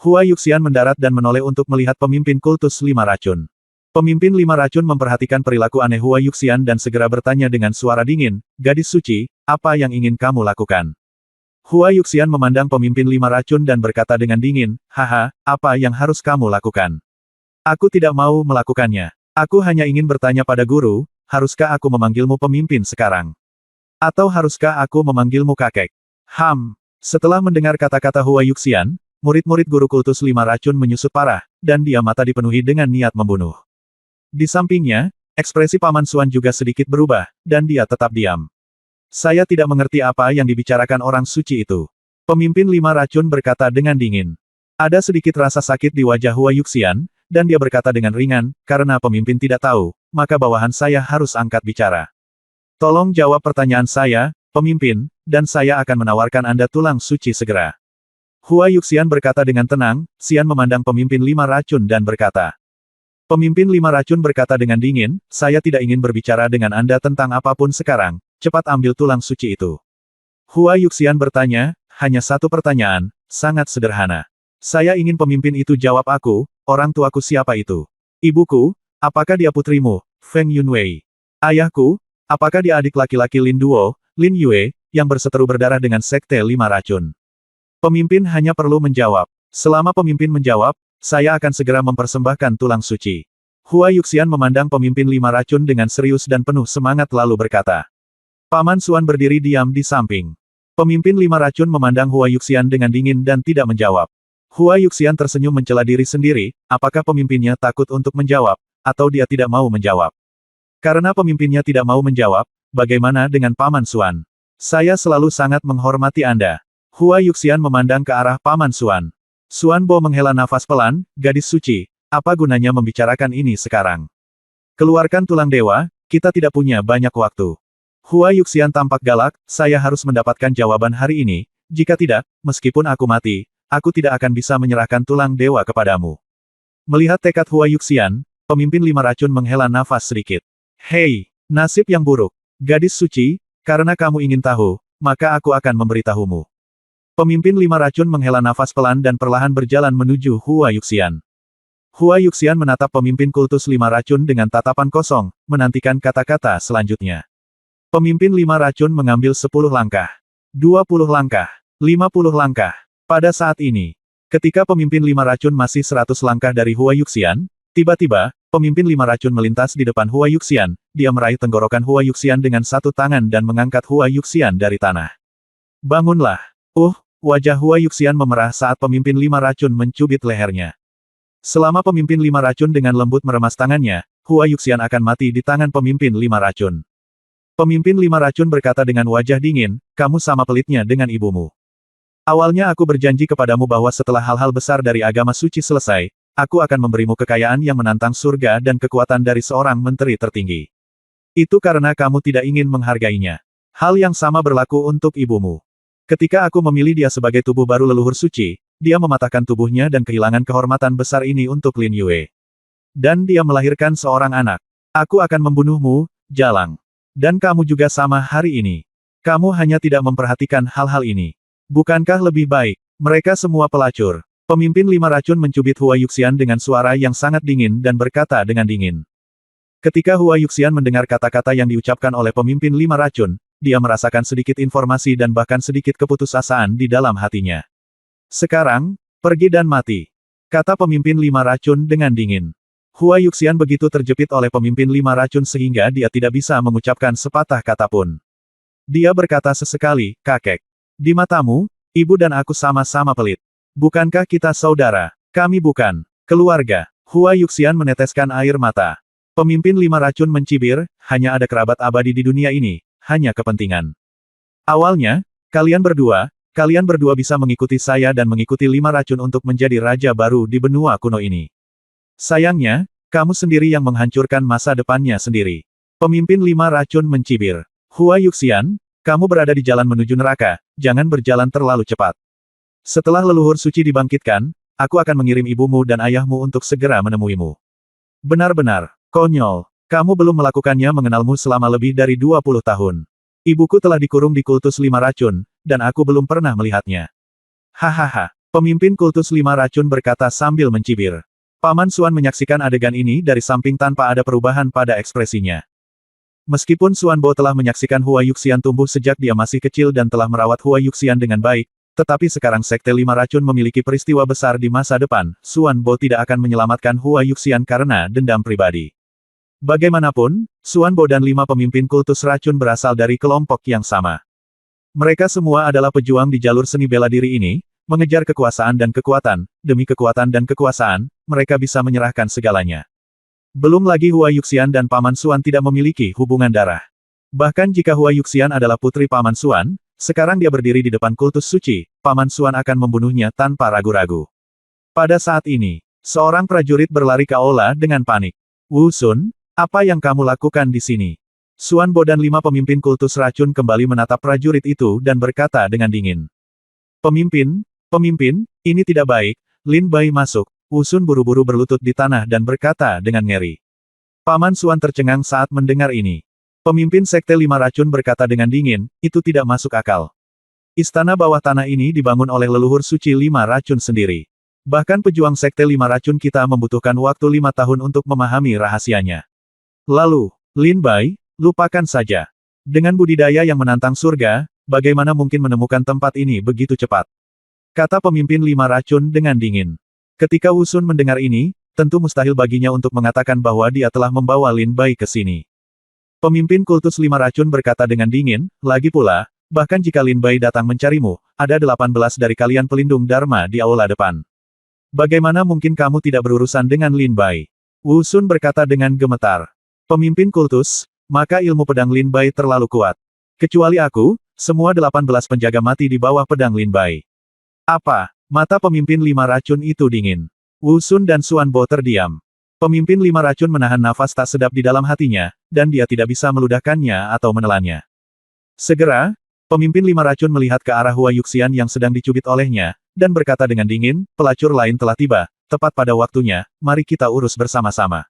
Hua Yuxian mendarat dan menoleh untuk melihat pemimpin kultus lima racun. Pemimpin lima racun memperhatikan perilaku aneh Hua Yuxian dan segera bertanya dengan suara dingin, gadis suci, apa yang ingin kamu lakukan? Hua Yuxian memandang pemimpin lima racun dan berkata dengan dingin, haha, apa yang harus kamu lakukan? Aku tidak mau melakukannya. Aku hanya ingin bertanya pada guru, haruskah aku memanggilmu pemimpin sekarang? Atau haruskah aku memanggilmu kakek? Setelah mendengar kata-kata Hua Yuxian, murid-murid guru kultus lima racun menyusut parah, dan dia mata dipenuhi dengan niat membunuh. Di sampingnya, ekspresi Paman Xuan juga sedikit berubah, dan dia tetap diam. Saya tidak mengerti apa yang dibicarakan orang suci itu. Pemimpin lima racun berkata dengan dingin. Ada sedikit rasa sakit di wajah Hua Yuxian, dan dia berkata dengan ringan, karena pemimpin tidak tahu, maka bawahan saya harus angkat bicara. Tolong jawab pertanyaan saya, pemimpin, dan saya akan menawarkan Anda tulang suci segera. Hua Yuxian berkata dengan tenang, Xian memandang pemimpin lima racun dan berkata. Pemimpin lima racun berkata dengan dingin, saya tidak ingin berbicara dengan Anda tentang apapun sekarang, cepat ambil tulang suci itu. Hua Yuxian bertanya, hanya satu pertanyaan, sangat sederhana. Saya ingin pemimpin itu jawab aku, orang tuaku siapa itu? Ibuku, apakah dia putrimu, Feng Yunwei? Ayahku, apakah dia adik laki-laki Lin Duo, Lin Yue, yang berseteru berdarah dengan sekte lima racun? Pemimpin hanya perlu menjawab. Selama pemimpin menjawab, saya akan segera mempersembahkan tulang suci. Hua Yuxian memandang pemimpin lima racun dengan serius dan penuh semangat lalu berkata. Paman Xuan berdiri diam di samping. Pemimpin lima racun memandang Hua Yuxian dengan dingin dan tidak menjawab. Hua Yuxian tersenyum mencela diri sendiri, apakah pemimpinnya takut untuk menjawab, atau dia tidak mau menjawab? Karena pemimpinnya tidak mau menjawab, bagaimana dengan Paman Xuan? Saya selalu sangat menghormati Anda. Hua Yuxian memandang ke arah Paman Xuan. Xuanbo menghela nafas pelan, gadis suci, apa gunanya membicarakan ini sekarang? Keluarkan tulang dewa, kita tidak punya banyak waktu. Hua Yuxian tampak galak, saya harus mendapatkan jawaban hari ini, jika tidak, meskipun aku mati, aku tidak akan bisa menyerahkan tulang dewa kepadamu. Melihat tekad Hua Yuxian, pemimpin lima racun menghela nafas sedikit. Hei, nasib yang buruk. Gadis suci, karena kamu ingin tahu, maka aku akan memberitahumu. Pemimpin lima racun menghela nafas pelan dan perlahan berjalan menuju Hua Yuxian. Hua Yuxian menatap pemimpin kultus lima racun dengan tatapan kosong, menantikan kata-kata selanjutnya. Pemimpin lima racun mengambil 10 langkah, 20 langkah, 50 langkah. Pada saat ini, ketika pemimpin lima racun masih 100 langkah dari Hua Yuxian, tiba-tiba, pemimpin lima racun melintas di depan Hua Yuxian, dia meraih tenggorokan Hua Yuxian dengan satu tangan dan mengangkat Hua Yuxian dari tanah. Bangunlah. Wajah Hua Yuxian memerah saat pemimpin lima racun mencubit lehernya. Selama pemimpin lima racun dengan lembut meremas tangannya, Hua Yuxian akan mati di tangan pemimpin lima racun. Pemimpin lima racun berkata dengan wajah dingin, kamu sama pelitnya dengan ibumu. Awalnya aku berjanji kepadamu bahwa setelah hal-hal besar dari agama suci selesai, aku akan memberimu kekayaan yang menantang surga dan kekuatan dari seorang menteri tertinggi. Itu karena kamu tidak ingin menghargainya. Hal yang sama berlaku untuk ibumu. Ketika aku memilih dia sebagai tubuh baru leluhur suci, dia mematahkan tubuhnya dan kehilangan kehormatan besar ini untuk Lin Yue. Dan dia melahirkan seorang anak. Aku akan membunuhmu, Jalang. Dan kamu juga sama hari ini. Kamu hanya tidak memperhatikan hal-hal ini. Bukankah lebih baik? Mereka semua pelacur. Pemimpin 5 racun mencubit Hua Yuxian dengan suara yang sangat dingin dan berkata dengan dingin. Ketika Hua Yuxian mendengar kata-kata yang diucapkan oleh pemimpin 5 racun, dia merasakan sedikit informasi dan bahkan sedikit keputusasaan di dalam hatinya. Sekarang, pergi dan mati. Kata pemimpin 5 racun dengan dingin. Hua Yuxian begitu terjepit oleh pemimpin 5 racun sehingga dia tidak bisa mengucapkan sepatah kata pun. Dia berkata sesekali, kakek. Di matamu, ibu dan aku sama-sama pelit. Bukankah kita saudara? Kami bukan. Keluarga. Hua Yuxian meneteskan air mata. Pemimpin 5 racun mencibir, hanya ada kerabat abadi di dunia ini, hanya kepentingan. Awalnya, kalian berdua bisa mengikuti saya dan mengikuti 5 racun untuk menjadi raja baru di benua kuno ini. Sayangnya, kamu sendiri yang menghancurkan masa depannya sendiri. Pemimpin 5 racun mencibir. Hua Yuxian, kamu berada di jalan menuju neraka, jangan berjalan terlalu cepat. Setelah leluhur suci dibangkitkan, aku akan mengirim ibumu dan ayahmu untuk segera menemuimu. Benar-benar, konyol. Kamu belum melakukannya mengenalmu selama lebih dari 20 tahun. Ibuku telah dikurung di kultus 5 racun, dan aku belum pernah melihatnya. Hahaha. Pemimpin kultus 5 racun berkata sambil mencibir. Paman Suan menyaksikan adegan ini dari samping tanpa ada perubahan pada ekspresinya. Meskipun Suan Bo telah menyaksikan Hua Yuxian tumbuh sejak dia masih kecil dan telah merawat Hua Yuxian dengan baik, tetapi sekarang Sekte 5 Racun memiliki peristiwa besar di masa depan, Suan Bo tidak akan menyelamatkan Hua Yuxian karena dendam pribadi. Bagaimanapun, Suan Bo dan 5 pemimpin kultus racun berasal dari kelompok yang sama. Mereka semua adalah pejuang di jalur seni bela diri ini, mengejar kekuasaan dan kekuatan, demi kekuatan dan kekuasaan, mereka bisa menyerahkan segalanya. Belum lagi Hua Yuxian dan Paman Suan tidak memiliki hubungan darah. Bahkan jika Hua Yuxian adalah putri Paman Suan, sekarang dia berdiri di depan kultus suci, Paman Suan akan membunuhnya tanpa ragu-ragu. Pada saat ini, seorang prajurit berlari ke aula dengan panik. Wu Sun, apa yang kamu lakukan di sini? Suan Bo dan 5 pemimpin kultus racun kembali menatap prajurit itu dan berkata dengan dingin. Pemimpin, ini tidak baik, Lin Bai masuk. Wu Sun buru-buru berlutut di tanah dan berkata dengan ngeri. Paman Suan tercengang saat mendengar ini. Pemimpin Sekte 5 Racun berkata dengan dingin, itu tidak masuk akal. Istana bawah tanah ini dibangun oleh leluhur suci 5 Racun sendiri. Bahkan pejuang Sekte 5 Racun kita membutuhkan waktu 5 tahun untuk memahami rahasianya. Lalu, Lin Bai, lupakan saja. Dengan budidaya yang menantang surga, bagaimana mungkin menemukan tempat ini begitu cepat? Kata pemimpin 5 Racun dengan dingin. Ketika Wu Sun mendengar ini, tentu mustahil baginya untuk mengatakan bahwa dia telah membawa Lin Bai ke sini. Pemimpin kultus 5 racun berkata dengan dingin, lagi pula, bahkan jika Lin Bai datang mencarimu, ada 18 dari kalian pelindung Dharma di aula depan. Bagaimana mungkin kamu tidak berurusan dengan Lin Bai? Wu Sun berkata dengan gemetar. Pemimpin kultus, maka ilmu pedang Lin Bai terlalu kuat. Kecuali aku, semua 18 penjaga mati di bawah pedang Lin Bai. Apa? Mata pemimpin 5 racun itu dingin. Wu Sun dan Suan Bo terdiam. Pemimpin 5 racun menahan nafas tak sedap di dalam hatinya, dan dia tidak bisa meludahkannya atau menelannya. Segera, pemimpin 5 racun melihat ke arah Hua Yuxian yang sedang dicubit olehnya, dan berkata dengan dingin, pelacur lain telah tiba, tepat pada waktunya, mari kita urus bersama-sama.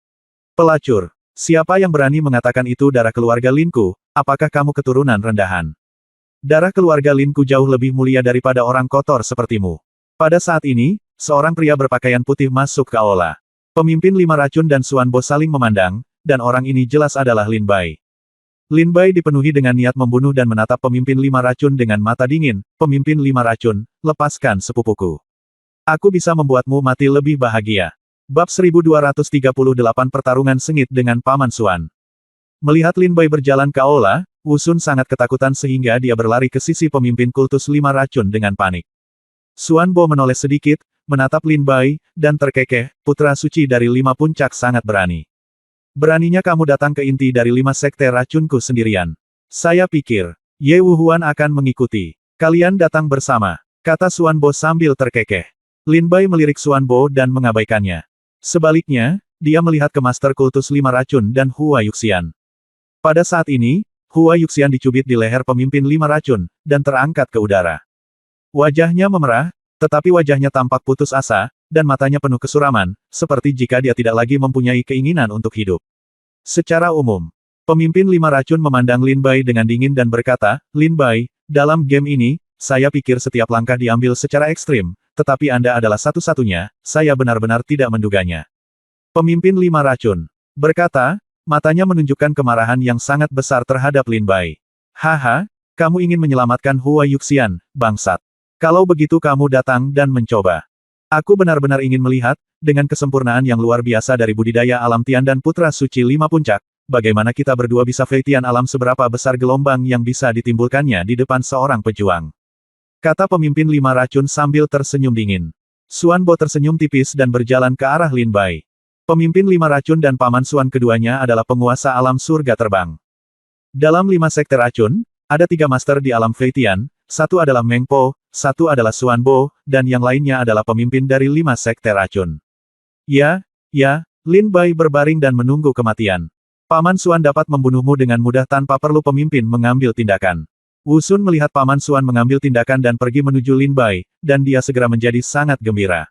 Pelacur, siapa yang berani mengatakan itu darah keluarga Linku, apakah kamu keturunan rendahan? Darah keluarga Linku jauh lebih mulia daripada orang kotor sepertimu. Pada saat ini, seorang pria berpakaian putih masuk ke aula. Pemimpin 5 racun dan Suan Bo saling memandang, dan orang ini jelas adalah Lin Bai. Lin Bai dipenuhi dengan niat membunuh dan menatap pemimpin 5 racun dengan mata dingin, pemimpin 5 racun, lepaskan sepupuku. Aku bisa membuatmu mati lebih bahagia. Bab 1238 Pertarungan Sengit dengan Paman Suan. Melihat Lin Bai berjalan ke aula, Wu Sun sangat ketakutan sehingga dia berlari ke sisi pemimpin kultus 5 racun dengan panik. Suan Bo menoleh sedikit, menatap Lin Bai, dan terkekeh, putra suci dari 5 puncak sangat berani. Beraninya kamu datang ke inti dari 5 sekte racunku sendirian. Saya pikir, Ye Wuhuan akan mengikuti. Kalian datang bersama, kata Suan Bo sambil terkekeh. Lin Bai melirik Suan Bo dan mengabaikannya. Sebaliknya, dia melihat ke Master Kultus Lima Racun dan Hua Yuxian. Pada saat ini, Hua Yuxian dicubit di leher pemimpin Lima Racun, dan terangkat ke udara. Wajahnya memerah, tetapi wajahnya tampak putus asa, dan matanya penuh kesuraman, seperti jika dia tidak lagi mempunyai keinginan untuk hidup. Secara umum, pemimpin Lima Racun memandang Lin Bai dengan dingin dan berkata, "Lin Bai, dalam game ini, saya pikir setiap langkah diambil secara ekstrim, tetapi Anda adalah satu-satunya, saya benar-benar tidak menduganya." Pemimpin Lima Racun berkata, matanya menunjukkan kemarahan yang sangat besar terhadap Lin Bai. "Haha, kamu ingin menyelamatkan Hua Yuxian, bangsat. Kalau begitu kamu datang dan mencoba. Aku benar-benar ingin melihat, dengan kesempurnaan yang luar biasa dari budidaya alam Tian dan Putra Suci Lima Puncak, bagaimana kita berdua bisa Feitian alam seberapa besar gelombang yang bisa ditimbulkannya di depan seorang pejuang." Kata pemimpin Lima Racun sambil tersenyum dingin. Xuan Bo tersenyum tipis dan berjalan ke arah Lin Bai. Pemimpin Lima Racun dan Paman Xuan keduanya adalah penguasa alam surga terbang. Dalam 5 sekte racun, ada 3 master di alam Feitian, satu adalah Meng Po, satu adalah Xuan Bo, dan yang lainnya adalah pemimpin dari 5 sekte racun. Ya, Lin Bai berbaring dan menunggu kematian. Paman Xuan dapat membunuhmu dengan mudah tanpa perlu pemimpin mengambil tindakan. Wu Sun melihat Paman Xuan mengambil tindakan dan pergi menuju Lin Bai, dan dia segera menjadi sangat gembira.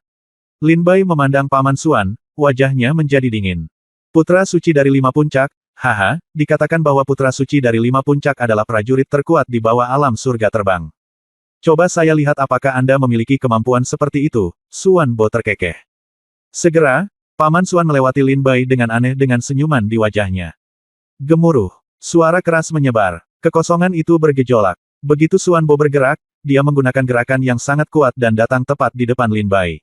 Lin Bai memandang Paman Xuan, wajahnya menjadi dingin. Putra suci dari 5 puncak, haha, dikatakan bahwa putra suci dari 5 puncak adalah prajurit terkuat di bawah alam surga terbang. Coba saya lihat apakah Anda memiliki kemampuan seperti itu, Xuan Bo terkekeh. Segera, Paman Xuan melewati Lin Bai dengan aneh dengan senyuman di wajahnya. Gemuruh. Suara keras menyebar. Kekosongan itu bergejolak. Begitu Xuan Bo bergerak, dia menggunakan gerakan yang sangat kuat dan datang tepat di depan Lin Bai.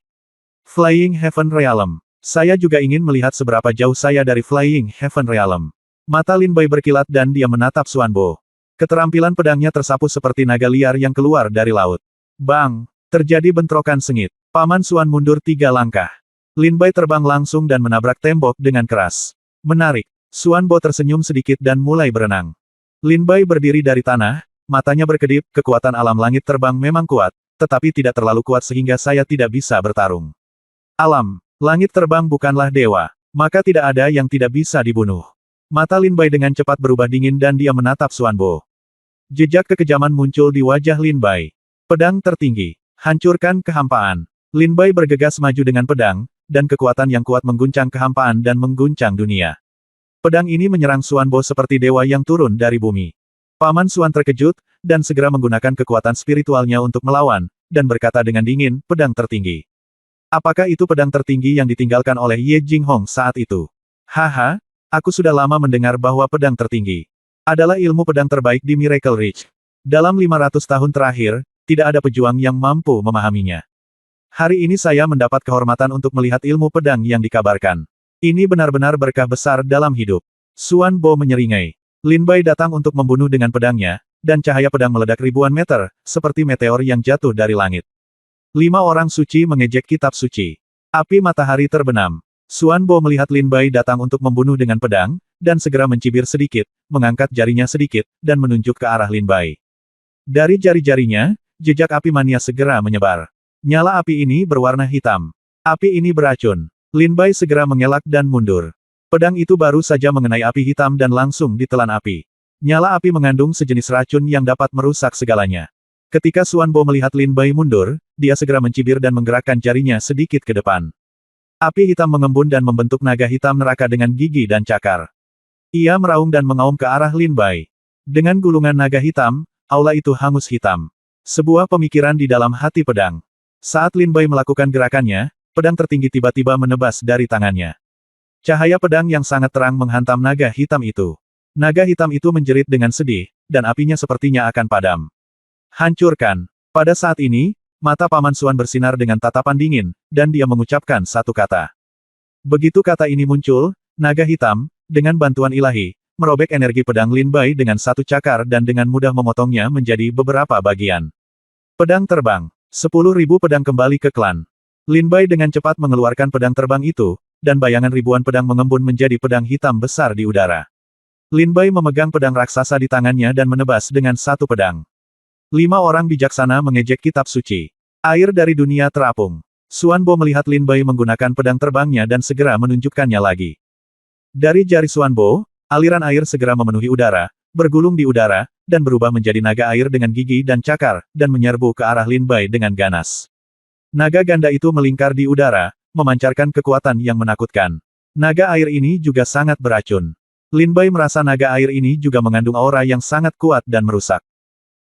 Flying Heaven Realm. Saya juga ingin melihat seberapa jauh saya dari Flying Heaven Realm. Mata Lin Bai berkilat dan dia menatap Xuan Bo. Keterampilan pedangnya tersapu seperti naga liar yang keluar dari laut. Bang! Terjadi bentrokan sengit. Paman Xuan mundur 3 langkah. Lin Bai terbang langsung dan menabrak tembok dengan keras. Menarik. Xuan Bo tersenyum sedikit dan mulai berenang. Lin Bai berdiri dari tanah, matanya berkedip, kekuatan alam langit terbang memang kuat, tetapi tidak terlalu kuat sehingga saya tidak bisa bertarung. Alam, langit terbang bukanlah dewa, maka tidak ada yang tidak bisa dibunuh. Mata Lin Bai dengan cepat berubah dingin dan dia menatap Xuan Bo. Jejak kekejaman muncul di wajah Lin Bai. Pedang tertinggi. Hancurkan kehampaan. Lin Bai bergegas maju dengan pedang, dan kekuatan yang kuat mengguncang kehampaan dan mengguncang dunia. Pedang ini menyerang Xuan Bo seperti dewa yang turun dari bumi. Paman Xuan terkejut, dan segera menggunakan kekuatan spiritualnya untuk melawan, dan berkata dengan dingin, pedang tertinggi. Apakah itu pedang tertinggi yang ditinggalkan oleh Ye Jinghong saat itu? Haha, aku sudah lama mendengar bahwa pedang tertinggi adalah ilmu pedang terbaik di Miracle Ridge. Dalam 500 tahun terakhir, tidak ada pejuang yang mampu memahaminya. Hari ini saya mendapat kehormatan untuk melihat ilmu pedang yang dikabarkan. Ini benar-benar berkah besar dalam hidup. Xuan Bo menyeringai. Lin Bai datang untuk membunuh dengan pedangnya, dan cahaya pedang meledak ribuan meter, seperti meteor yang jatuh dari langit. 5 orang suci mengejek kitab suci. Api matahari terbenam. Xuan Bo melihat Lin Bai datang untuk membunuh dengan pedang, dan segera mencibir sedikit, mengangkat jarinya sedikit, dan menunjuk ke arah Lin Bai. Dari jari-jarinya, jejak api mania segera menyebar. Nyala api ini berwarna hitam. Api ini beracun. Lin Bai segera mengelak dan mundur. Pedang itu baru saja mengenai api hitam dan langsung ditelan api. Nyala api mengandung sejenis racun yang dapat merusak segalanya. Ketika Xuan Bo melihat Lin Bai mundur, dia segera mencibir dan menggerakkan jarinya sedikit ke depan. Api hitam mengembun dan membentuk naga hitam neraka dengan gigi dan cakar. Ia meraung dan mengaum ke arah Lin Bai. Dengan gulungan naga hitam, aula itu hangus hitam. Sebuah pemikiran di dalam hati pedang. Saat Lin Bai melakukan gerakannya, pedang tertinggi tiba-tiba menebas dari tangannya. Cahaya pedang yang sangat terang menghantam naga hitam itu. Naga hitam itu menjerit dengan sedih, dan apinya sepertinya akan padam. Hancurkan. Pada saat ini, mata Paman Xuan bersinar dengan tatapan dingin, dan dia mengucapkan satu kata. Begitu kata ini muncul, naga hitam, dengan bantuan ilahi, merobek energi pedang Lin Bai dengan satu cakar dan dengan mudah memotongnya menjadi beberapa bagian. Pedang terbang. 10.000 pedang kembali ke klan. Lin Bai dengan cepat mengeluarkan pedang terbang itu, dan bayangan ribuan pedang mengembun menjadi pedang hitam besar di udara. Lin Bai memegang pedang raksasa di tangannya dan menebas dengan satu pedang. 5 orang bijaksana mengejek kitab suci. Air dari dunia terapung. Xuanbo melihat Lin Bai menggunakan pedang terbangnya dan segera menunjukkannya lagi. Dari jari Xuanbo, aliran air segera memenuhi udara, bergulung di udara, dan berubah menjadi naga air dengan gigi dan cakar, dan menyerbu ke arah Lin Bai dengan ganas. Naga ganda itu melingkar di udara, memancarkan kekuatan yang menakutkan. Naga air ini juga sangat beracun. Lin Bai merasa naga air ini juga mengandung aura yang sangat kuat dan merusak.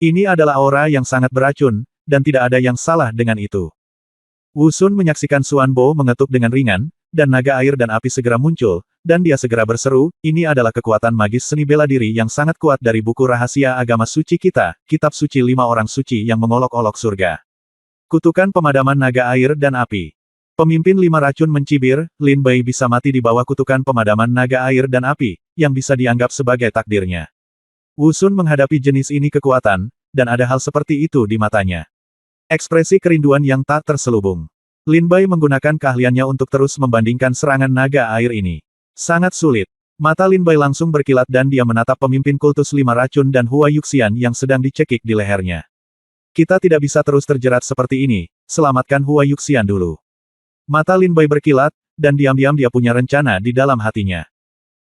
Ini adalah aura yang sangat beracun, dan tidak ada yang salah dengan itu. Wu Sun menyaksikan Xuanbo mengetuk dengan ringan, dan naga air dan api segera muncul, dan dia segera berseru, ini adalah kekuatan magis seni bela diri yang sangat kuat dari buku rahasia agama suci kita, kitab suci 5 orang suci yang mengolok-olok surga. Kutukan pemadaman naga air dan api. Pemimpin 5 racun mencibir, Lin Bai bisa mati di bawah kutukan pemadaman naga air dan api, yang bisa dianggap sebagai takdirnya. Wu Sun menghadapi jenis ini kekuatan, dan ada hal seperti itu di matanya. Ekspresi kerinduan yang tak terselubung. Lin Bai menggunakan keahliannya untuk terus membandingkan serangan naga air ini. Sangat sulit. Mata Lin Bai langsung berkilat dan dia menatap pemimpin kultus 5 racun dan Hua Yuxian yang sedang dicekik di lehernya. Kita tidak bisa terus terjerat seperti ini, selamatkan Hua Yuxian dulu. Mata Lin Bai berkilat, dan diam-diam dia punya rencana di dalam hatinya.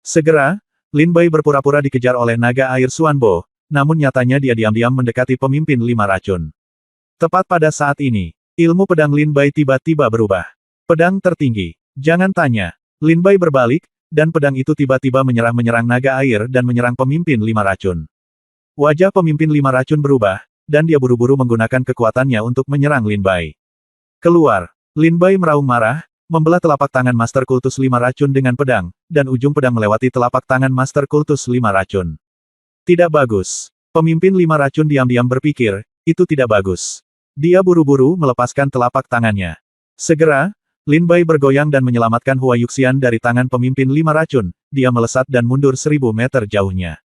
Segera, Lin Bai berpura-pura dikejar oleh naga air Xuanbo, namun nyatanya dia diam-diam mendekati pemimpin 5 racun. Tepat pada saat ini, ilmu pedang Lin Bai tiba-tiba berubah. Pedang tertinggi. Jangan tanya. Lin Bai berbalik, dan pedang itu tiba-tiba menyerang naga air dan menyerang pemimpin 5 racun. Wajah pemimpin 5 racun berubah, dan dia buru-buru menggunakan kekuatannya untuk menyerang Lin Bai. Keluar. Lin Bai meraung marah, membelah telapak tangan Master Kultus 5 racun dengan pedang, dan ujung pedang melewati telapak tangan Master Kultus 5 racun. Tidak bagus. Pemimpin 5 racun diam-diam berpikir, itu tidak bagus. Dia buru-buru melepaskan telapak tangannya. Segera, Lin Bai bergoyang dan menyelamatkan Hua Yuxian dari tangan pemimpin 5 racun, dia melesat dan mundur 1000 meter jauhnya.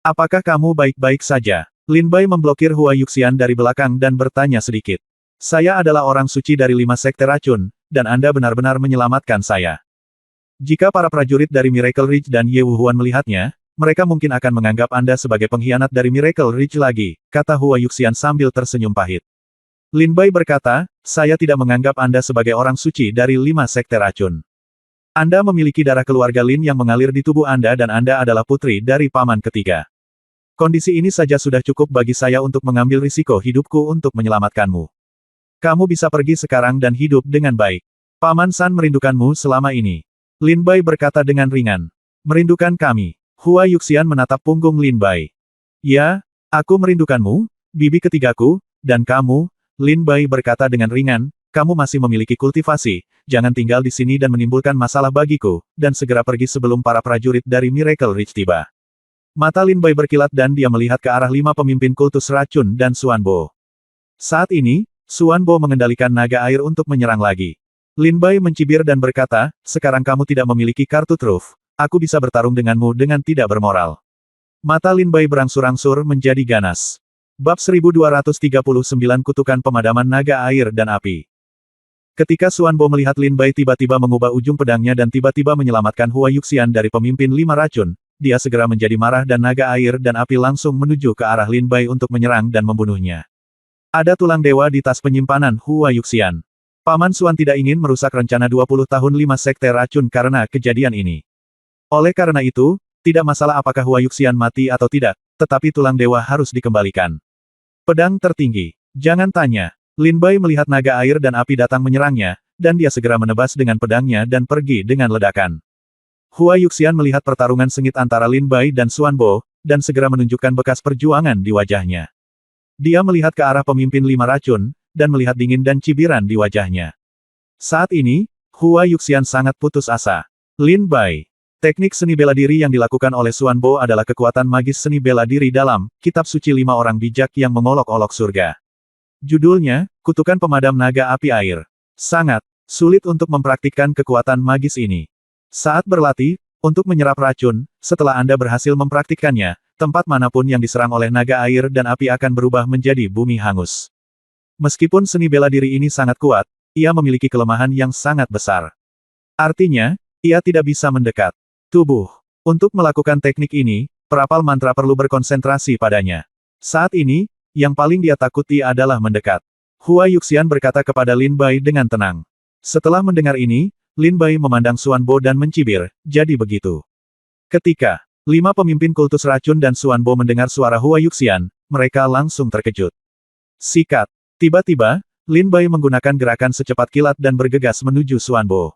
Apakah kamu baik-baik saja? Lin Bai memblokir Hua Yuxian dari belakang dan bertanya sedikit. Saya adalah orang suci dari 5 sekte racun, dan Anda benar-benar menyelamatkan saya. Jika para prajurit dari Miracle Ridge dan Ye Wuhuan melihatnya, mereka mungkin akan menganggap Anda sebagai pengkhianat dari Miracle Ridge lagi, kata Hua Yuxian sambil tersenyum pahit. Lin Bai berkata, saya tidak menganggap Anda sebagai orang suci dari 5 sekte racun. Anda memiliki darah keluarga Lin yang mengalir di tubuh Anda dan Anda adalah putri dari paman ketiga. Kondisi ini saja sudah cukup bagi saya untuk mengambil risiko hidupku untuk menyelamatkanmu. Kamu bisa pergi sekarang dan hidup dengan baik. Paman San merindukanmu selama ini. Lin Bai berkata dengan ringan. Merindukan kami. Hua Yuxian menatap punggung Lin Bai. Ya, aku merindukanmu, bibi ketigaku, dan kamu, Lin Bai berkata dengan ringan, kamu masih memiliki kultivasi, jangan tinggal di sini dan menimbulkan masalah bagiku, dan segera pergi sebelum para prajurit dari Miracle Ridge tiba. Mata Lin Bai berkilat dan dia melihat ke arah 5 pemimpin kultus racun dan Xuanbo. Saat ini, Xuanbo mengendalikan naga air untuk menyerang lagi. Lin Bai mencibir dan berkata, sekarang kamu tidak memiliki kartu truf, aku bisa bertarung denganmu dengan tidak bermoral. Mata Lin Bai berangsur-angsur menjadi ganas. Bab 1239 Kutukan Pemadaman Naga Air dan Api. Ketika Xuanbo melihat Lin Bai tiba-tiba mengubah ujung pedangnya dan tiba-tiba menyelamatkan Hua Yuxian dari pemimpin 5 racun, dia segera menjadi marah dan naga air dan api langsung menuju ke arah Lin Bai untuk menyerang dan membunuhnya. Ada tulang dewa di tas penyimpanan Hua Yuxian. Paman Xuan tidak ingin merusak rencana 20 tahun 5 sekte racun karena kejadian ini. Oleh karena itu, tidak masalah apakah Hua Yuxian mati atau tidak, tetapi tulang dewa harus dikembalikan. Pedang tertinggi. Jangan tanya. Lin Bai melihat naga air dan api datang menyerangnya, dan dia segera menebas dengan pedangnya dan pergi dengan ledakan. Hua Yuxian melihat pertarungan sengit antara Lin Bai dan Xuanbo, dan segera menunjukkan bekas perjuangan di wajahnya. Dia melihat ke arah pemimpin 5 racun, dan melihat dingin dan cibiran di wajahnya. Saat ini, Hua Yuxian sangat putus asa. Lin Bai. Teknik seni bela diri yang dilakukan oleh Xuanbo adalah kekuatan magis seni bela diri dalam Kitab Suci 5 Orang Bijak yang mengolok-olok surga. Judulnya, Kutukan Pemadam Naga Api Air. Sangat sulit untuk mempraktikkan kekuatan magis ini. Saat berlatih, untuk menyerap racun, setelah Anda berhasil mempraktikkannya, tempat manapun yang diserang oleh naga air dan api akan berubah menjadi bumi hangus. Meskipun seni bela diri ini sangat kuat, ia memiliki kelemahan yang sangat besar. Artinya, ia tidak bisa mendekat tubuh. Untuk melakukan teknik ini, perapal mantra perlu berkonsentrasi padanya. Saat ini, yang paling dia takuti adalah mendekat. Hua Yuxian berkata kepada Lin Bai dengan tenang. Setelah mendengar ini, Lin Bai memandang Xuan Bo dan mencibir, jadi begitu. Ketika 5 pemimpin kultus racun dan Xuan Bo mendengar suara Hua Yuxian, mereka langsung terkejut. Sikat. Tiba-tiba, Lin Bai menggunakan gerakan secepat kilat dan bergegas menuju Xuan Bo.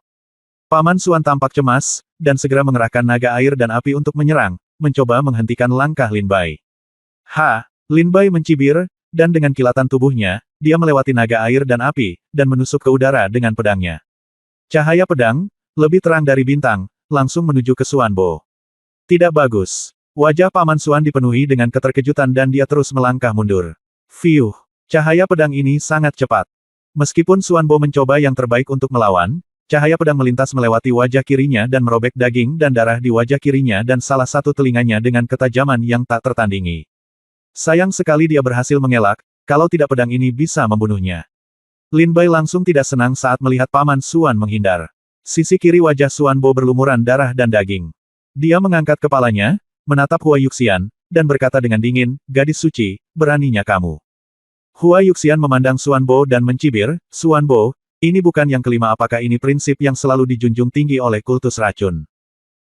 Paman Xuan tampak cemas, dan segera mengerahkan naga air dan api untuk menyerang, mencoba menghentikan langkah Lin Bai. Lin Bai mencibir, dan dengan kilatan tubuhnya, dia melewati naga air dan api, dan menusuk ke udara dengan pedangnya. Cahaya pedang, lebih terang dari bintang, langsung menuju ke Xuan Bo. Tidak bagus. Wajah Paman Xuan dipenuhi dengan keterkejutan dan dia terus melangkah mundur. Fiuh! Cahaya pedang ini sangat cepat. Meskipun Xuan Bo mencoba yang terbaik untuk melawan, cahaya pedang melintas melewati wajah kirinya dan merobek daging dan darah di wajah kirinya dan salah satu telinganya dengan ketajaman yang tak tertandingi. Sayang sekali dia berhasil mengelak, kalau tidak pedang ini bisa membunuhnya. Lin Bai langsung tidak senang saat melihat Paman Xuan menghindar. Sisi kiri wajah Xuan Bo berlumuran darah dan daging. Dia mengangkat kepalanya, menatap Hua Yuxian, dan berkata dengan dingin, "Gadis suci, beraninya kamu." Hua Yuxian memandang Xuan Bo dan mencibir, "Xuan Bo, ini bukan yang kelima, apakah ini prinsip yang selalu dijunjung tinggi oleh kultus racun?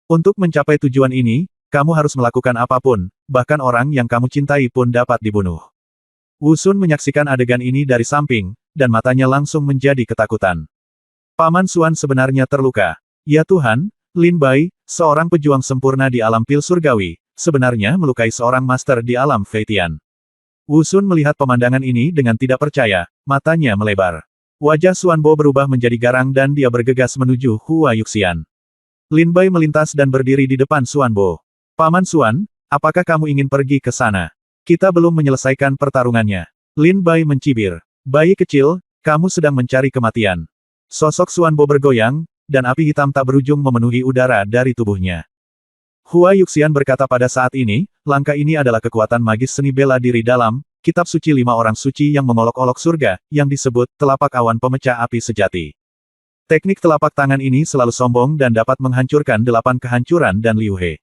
Untuk mencapai tujuan ini, kamu harus melakukan apapun, bahkan orang yang kamu cintai pun dapat dibunuh." Wu Sun menyaksikan adegan ini dari samping, dan matanya langsung menjadi ketakutan. Paman Xuan sebenarnya terluka. Ya Tuhan, Lin Bai, seorang pejuang sempurna di alam pil surgawi, sebenarnya melukai seorang master di alam Feitian. Wu Sun melihat pemandangan ini dengan tidak percaya, matanya melebar. Wajah Xuan Bo berubah menjadi garang dan dia bergegas menuju Hua Yuxian. Lin Bai melintas dan berdiri di depan Xuan Bo. "Paman Xuan, apakah kamu ingin pergi ke sana? Kita belum menyelesaikan pertarungannya." Lin Bai mencibir. "Bayi kecil, kamu sedang mencari kematian." Sosok Xuan Bo bergoyang, dan api hitam tak berujung memenuhi udara dari tubuhnya. Hua Yuxian berkata pada saat ini, langkah ini adalah kekuatan magis seni bela diri dalam kitab suci 5 orang suci yang mengolok-olok surga, yang disebut telapak awan pemecah api sejati. Teknik telapak tangan ini selalu sombong dan dapat menghancurkan 8 kehancuran dan Liu He.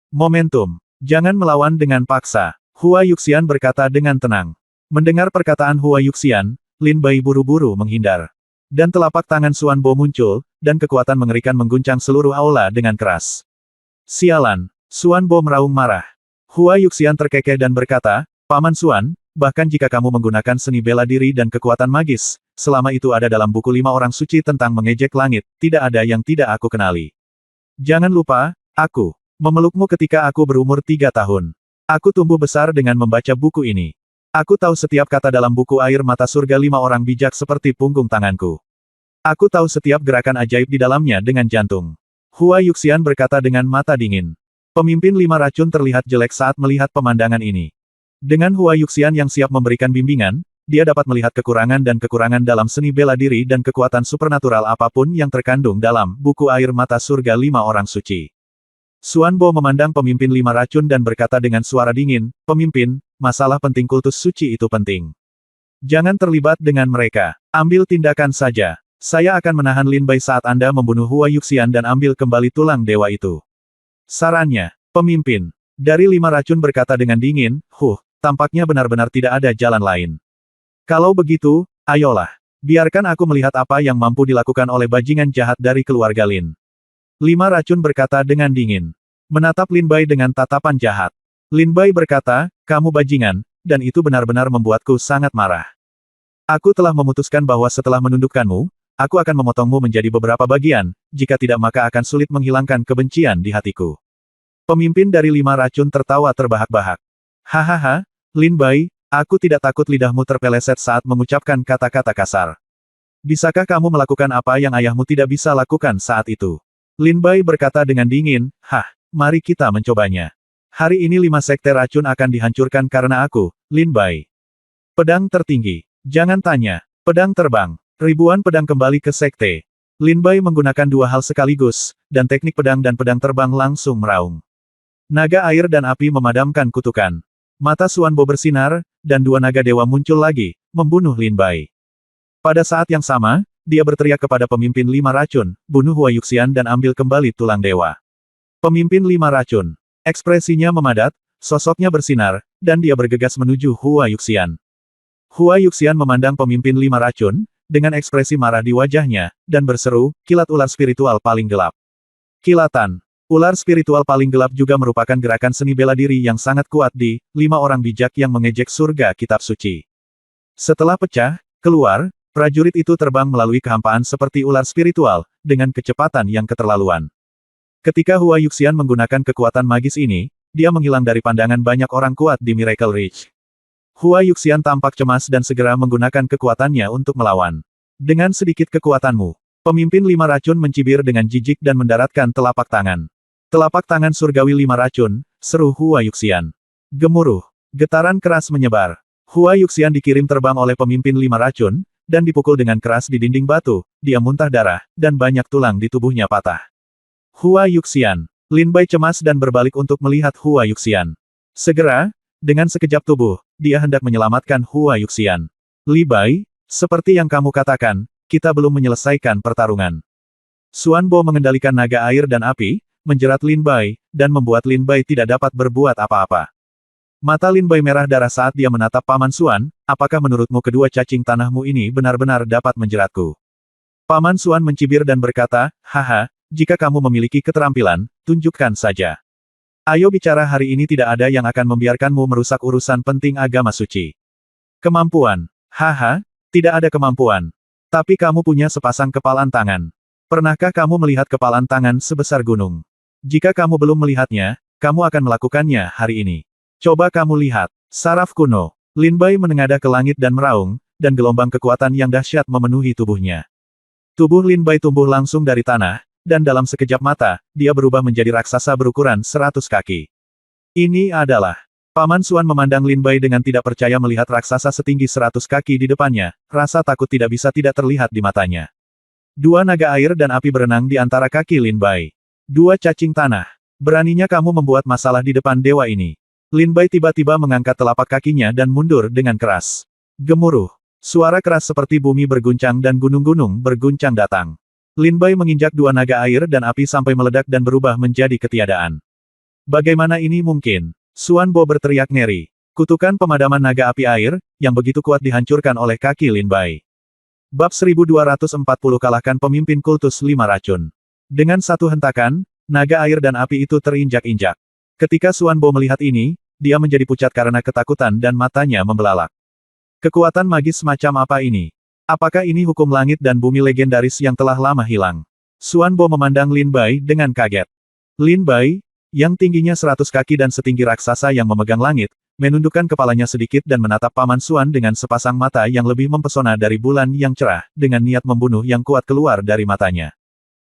Momentum. Jangan melawan dengan paksa. Hua Yuxian berkata dengan tenang. Mendengar perkataan Hua Yuxian, Lin Bai buru-buru menghindar. Dan telapak tangan Xuan Bo muncul, dan kekuatan mengerikan mengguncang seluruh aula dengan keras. Sialan. Xuan Bo meraung marah. Hua Yuxian terkekeh dan berkata, "Paman Xuan, bahkan jika kamu menggunakan seni bela diri dan kekuatan magis, selama itu ada dalam buku 5 orang suci tentang mengejek langit, tidak ada yang tidak aku kenali. Jangan lupa, aku memelukmu ketika aku berumur 3 tahun. Aku tumbuh besar dengan membaca buku ini. Aku tahu setiap kata dalam buku air mata surga 5 orang bijak seperti punggung tanganku. Aku tahu setiap gerakan ajaib di dalamnya dengan jantung." Hua Yuxian berkata dengan mata dingin. Pemimpin 5 racun terlihat jelek saat melihat pemandangan ini. Dengan Hua Yuxian yang siap memberikan bimbingan, dia dapat melihat kekurangan dan kekurangan dalam seni bela diri dan kekuatan supernatural apapun yang terkandung dalam buku air mata surga 5 orang suci. Xuan Bo memandang pemimpin 5 racun dan berkata dengan suara dingin, "Pemimpin, masalah penting kultus suci itu penting. Jangan terlibat dengan mereka. Ambil tindakan saja. Saya akan menahan Lin Bai saat Anda membunuh Hua Yuxian dan ambil kembali tulang dewa itu." Sarannya, pemimpin dari 5 racun berkata dengan dingin, tampaknya benar-benar tidak ada jalan lain. Kalau begitu, ayolah. Biarkan aku melihat apa yang mampu dilakukan oleh bajingan jahat dari keluarga Lin. 5 racun berkata dengan dingin. Menatap Lin Bai dengan tatapan jahat. Lin Bai berkata, "Kamu bajingan, dan itu benar-benar membuatku sangat marah. Aku telah memutuskan bahwa setelah menundukkanmu, aku akan memotongmu menjadi beberapa bagian, jika tidak maka akan sulit menghilangkan kebencian di hatiku." Pemimpin dari 5 racun tertawa terbahak-bahak. "Hahaha, Lin Bai, aku tidak takut lidahmu terpeleset saat mengucapkan kata-kata kasar. Bisakah kamu melakukan apa yang ayahmu tidak bisa lakukan saat itu?" Lin Bai berkata dengan dingin, mari kita mencobanya. Hari ini 5 sekte racun akan dihancurkan karena aku, Lin Bai. Pedang tertinggi. Jangan tanya. Pedang terbang. Ribuan pedang kembali ke sekte. Lin Bai menggunakan 2 hal sekaligus, dan teknik pedang dan pedang terbang langsung meraung. Naga air dan api memadamkan kutukan. Mata Xuan Bo bersinar, dan 2 naga dewa muncul lagi, membunuh Lin Bai. Pada saat yang sama, dia berteriak kepada pemimpin 5 racun, "Bunuh Hua Yuxian dan ambil kembali tulang dewa." Pemimpin 5 racun. Ekspresinya memadat, sosoknya bersinar, dan dia bergegas menuju Hua Yuxian. Hua Yuxian memandang pemimpin 5 racun, dengan ekspresi marah di wajahnya, dan berseru, kilat ular spiritual paling gelap. Kilatan. Ular spiritual paling gelap juga merupakan gerakan seni bela diri yang sangat kuat di 5 orang bijak yang mengejek surga kitab suci. Setelah pecah, keluar, prajurit itu terbang melalui kehampaan seperti ular spiritual, dengan kecepatan yang keterlaluan. Ketika Hua Yuxian menggunakan kekuatan magis ini, dia menghilang dari pandangan banyak orang kuat di Miracle Ridge. Hua Yuxian tampak cemas dan segera menggunakan kekuatannya untuk melawan. Dengan sedikit kekuatanmu, pemimpin 5 racun mencibir dengan jijik dan mendaratkan telapak tangan. Telapak tangan surgawi 5 racun, seru Hua Yuxian. Gemuruh. Getaran keras menyebar. Hua Yuxian dikirim terbang oleh pemimpin 5 racun, dan dipukul dengan keras di dinding batu, dia muntah darah, dan banyak tulang di tubuhnya patah. Hua Yuxian. Lin Bai cemas dan berbalik untuk melihat Hua Yuxian. Segera, dengan sekejap tubuh, dia hendak menyelamatkan Hua Yuxian. Li Bai, seperti yang kamu katakan, kita belum menyelesaikan pertarungan. Xuan Bo mengendalikan naga air dan api, menjerat Lin Bai, dan membuat Lin Bai tidak dapat berbuat apa-apa. Mata Lin Bai merah darah saat dia menatap Paman Xuan, apakah menurutmu kedua cacing tanahmu ini benar-benar dapat menjeratku? Paman Xuan mencibir dan berkata, haha, jika kamu memiliki keterampilan, tunjukkan saja. Ayo bicara hari ini tidak ada yang akan membiarkanmu merusak urusan penting agama suci. Kemampuan. Haha, tidak ada kemampuan. Tapi kamu punya sepasang kepalan tangan. Pernahkah kamu melihat kepalan tangan sebesar gunung? Jika kamu belum melihatnya, kamu akan melakukannya hari ini. Coba kamu lihat. Saraf kuno. Lin Bai menengadah ke langit dan meraung, dan gelombang kekuatan yang dahsyat memenuhi tubuhnya. Tubuh Lin Bai tumbuh langsung dari tanah, dan dalam sekejap mata, dia berubah menjadi raksasa berukuran 100 kaki. Ini adalah... Paman Xuan memandang Lin Bai dengan tidak percaya melihat raksasa setinggi 100 kaki di depannya, rasa takut tidak bisa tidak terlihat di matanya. 2 naga air dan api berenang di antara kaki Lin Bai. 2 cacing tanah. Beraninya kamu membuat masalah di depan dewa ini. Lin Bai tiba-tiba mengangkat telapak kakinya dan mundur dengan keras. Gemuruh. Suara keras seperti bumi berguncang dan gunung-gunung berguncang datang. Lin Bai menginjak 2 naga air dan api sampai meledak dan berubah menjadi ketiadaan. Bagaimana ini mungkin? Xuan Bo berteriak ngeri. Kutukan pemadaman naga api air, yang begitu kuat dihancurkan oleh kaki Lin Bai. Bab 1240 kalahkan pemimpin kultus 5 racun. Dengan satu hentakan, naga air dan api itu terinjak-injak. Ketika Xuan Bo melihat ini, dia menjadi pucat karena ketakutan dan matanya membelalak. Kekuatan magis semacam apa ini? Apakah ini hukum langit dan bumi legendaris yang telah lama hilang? Xuan Bo memandang Lin Bai dengan kaget. Lin Bai, yang tingginya 100 kaki dan setinggi raksasa yang memegang langit, menundukkan kepalanya sedikit dan menatap Paman Xuan dengan sepasang mata yang lebih mempesona dari bulan yang cerah, dengan niat membunuh yang kuat keluar dari matanya.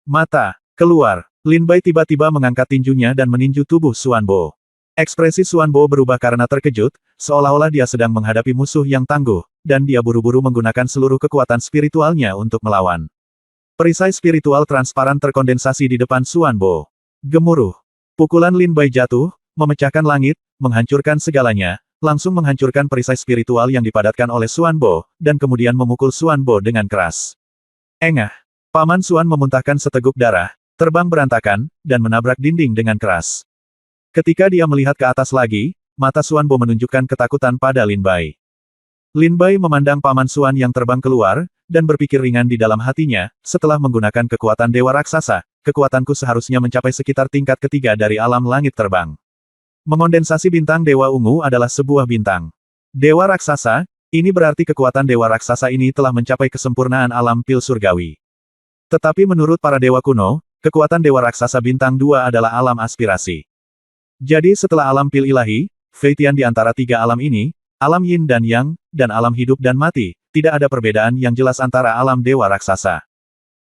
Mata, keluar. Lin Bai tiba-tiba mengangkat tinjunya dan meninju tubuh Xuan Bo. Ekspresi Xuan Bo berubah karena terkejut, seolah-olah dia sedang menghadapi musuh yang tangguh, dan dia buru-buru menggunakan seluruh kekuatan spiritualnya untuk melawan. Perisai spiritual transparan terkondensasi di depan Xuan Bo. Gemuruh. Pukulan Lin Bai jatuh, memecahkan langit, menghancurkan segalanya, langsung menghancurkan perisai spiritual yang dipadatkan oleh Xuan Bo, dan kemudian memukul Xuan Bo dengan keras. Engah. Paman Xuan memuntahkan seteguk darah, terbang berantakan, dan menabrak dinding dengan keras. Ketika dia melihat ke atas lagi, mata Xuan Bo menunjukkan ketakutan pada Lin Bai. Lin Bai memandang Paman Xuan yang terbang keluar, dan berpikir ringan di dalam hatinya, setelah menggunakan kekuatan Dewa Raksasa, kekuatanku seharusnya mencapai sekitar tingkat ketiga dari alam langit terbang. Mengondensasi bintang Dewa Ungu adalah sebuah bintang. Dewa Raksasa, ini berarti kekuatan Dewa Raksasa ini telah mencapai kesempurnaan alam pil surgawi. Tetapi menurut para dewa kuno, kekuatan Dewa Raksasa bintang 2 adalah alam aspirasi. Jadi setelah alam pil ilahi, Feitian di antara 3 alam ini, alam yin dan yang, dan alam hidup dan mati, tidak ada perbedaan yang jelas antara alam dewa raksasa.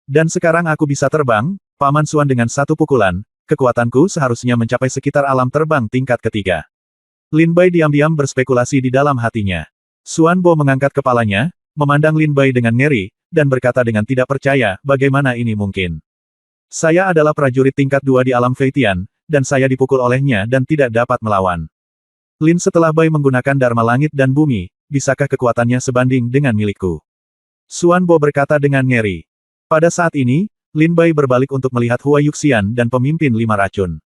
Dan sekarang aku bisa terbang, Paman Xuan dengan satu pukulan, kekuatanku seharusnya mencapai sekitar alam terbang tingkat ketiga. Lin Bai diam-diam berspekulasi di dalam hatinya. Xuan Bo mengangkat kepalanya, memandang Lin Bai dengan ngeri, dan berkata dengan tidak percaya, bagaimana ini mungkin? Saya adalah prajurit tingkat 2 di alam Feitian, dan saya dipukul olehnya dan tidak dapat melawan. Lin setelah Bai menggunakan Dharma Langit dan Bumi, bisakah kekuatannya sebanding dengan milikku? Xuan Bo berkata dengan ngeri. Pada saat ini, Lin Bai berbalik untuk melihat Hua Yuxian dan pemimpin 5 racun.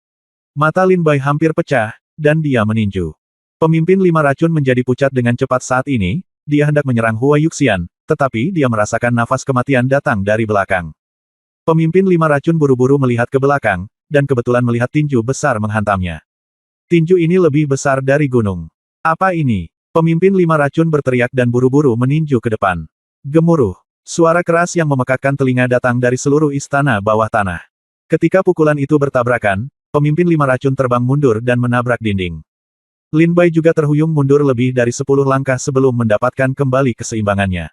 Mata Lin Bai hampir pecah, dan dia meninju. Pemimpin 5 racun menjadi pucat dengan cepat saat ini, dia hendak menyerang Hua Yuxian, tetapi dia merasakan nafas kematian datang dari belakang. Pemimpin 5 racun buru-buru melihat ke belakang, dan kebetulan melihat tinju besar menghantamnya. Tinju ini lebih besar dari gunung. Apa ini? Pemimpin 5 racun berteriak dan buru-buru meninju ke depan. Gemuruh. Suara keras yang memekakkan telinga datang dari seluruh istana bawah tanah. Ketika pukulan itu bertabrakan, pemimpin 5 racun terbang mundur dan menabrak dinding. Lin Bai juga terhuyung mundur lebih dari 10 langkah sebelum mendapatkan kembali keseimbangannya.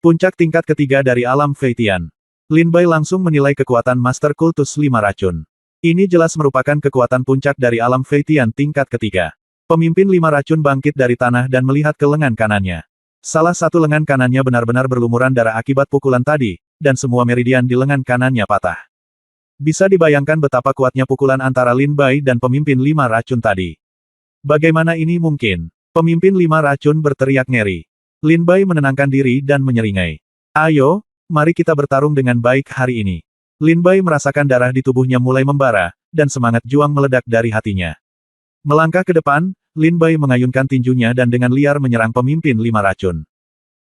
Puncak tingkat ketiga dari alam Feitian. Lin Bai langsung menilai kekuatan Master Kultus 5 racun. Ini jelas merupakan kekuatan puncak dari alam Feitian tingkat ketiga. Pemimpin 5 racun bangkit dari tanah dan melihat ke lengan kanannya. Salah satu lengan kanannya benar-benar berlumuran darah akibat pukulan tadi, dan semua meridian di lengan kanannya patah. Bisa dibayangkan betapa kuatnya pukulan antara Lin Bai dan pemimpin 5 racun tadi. Bagaimana ini mungkin? Pemimpin 5 racun berteriak ngeri. Lin Bai menenangkan diri dan menyeringai. Ayo, mari kita bertarung dengan baik hari ini. Lin Bai merasakan darah di tubuhnya mulai membara, dan semangat juang meledak dari hatinya. Melangkah ke depan, Lin Bai mengayunkan tinjunya dan dengan liar menyerang pemimpin 5 racun.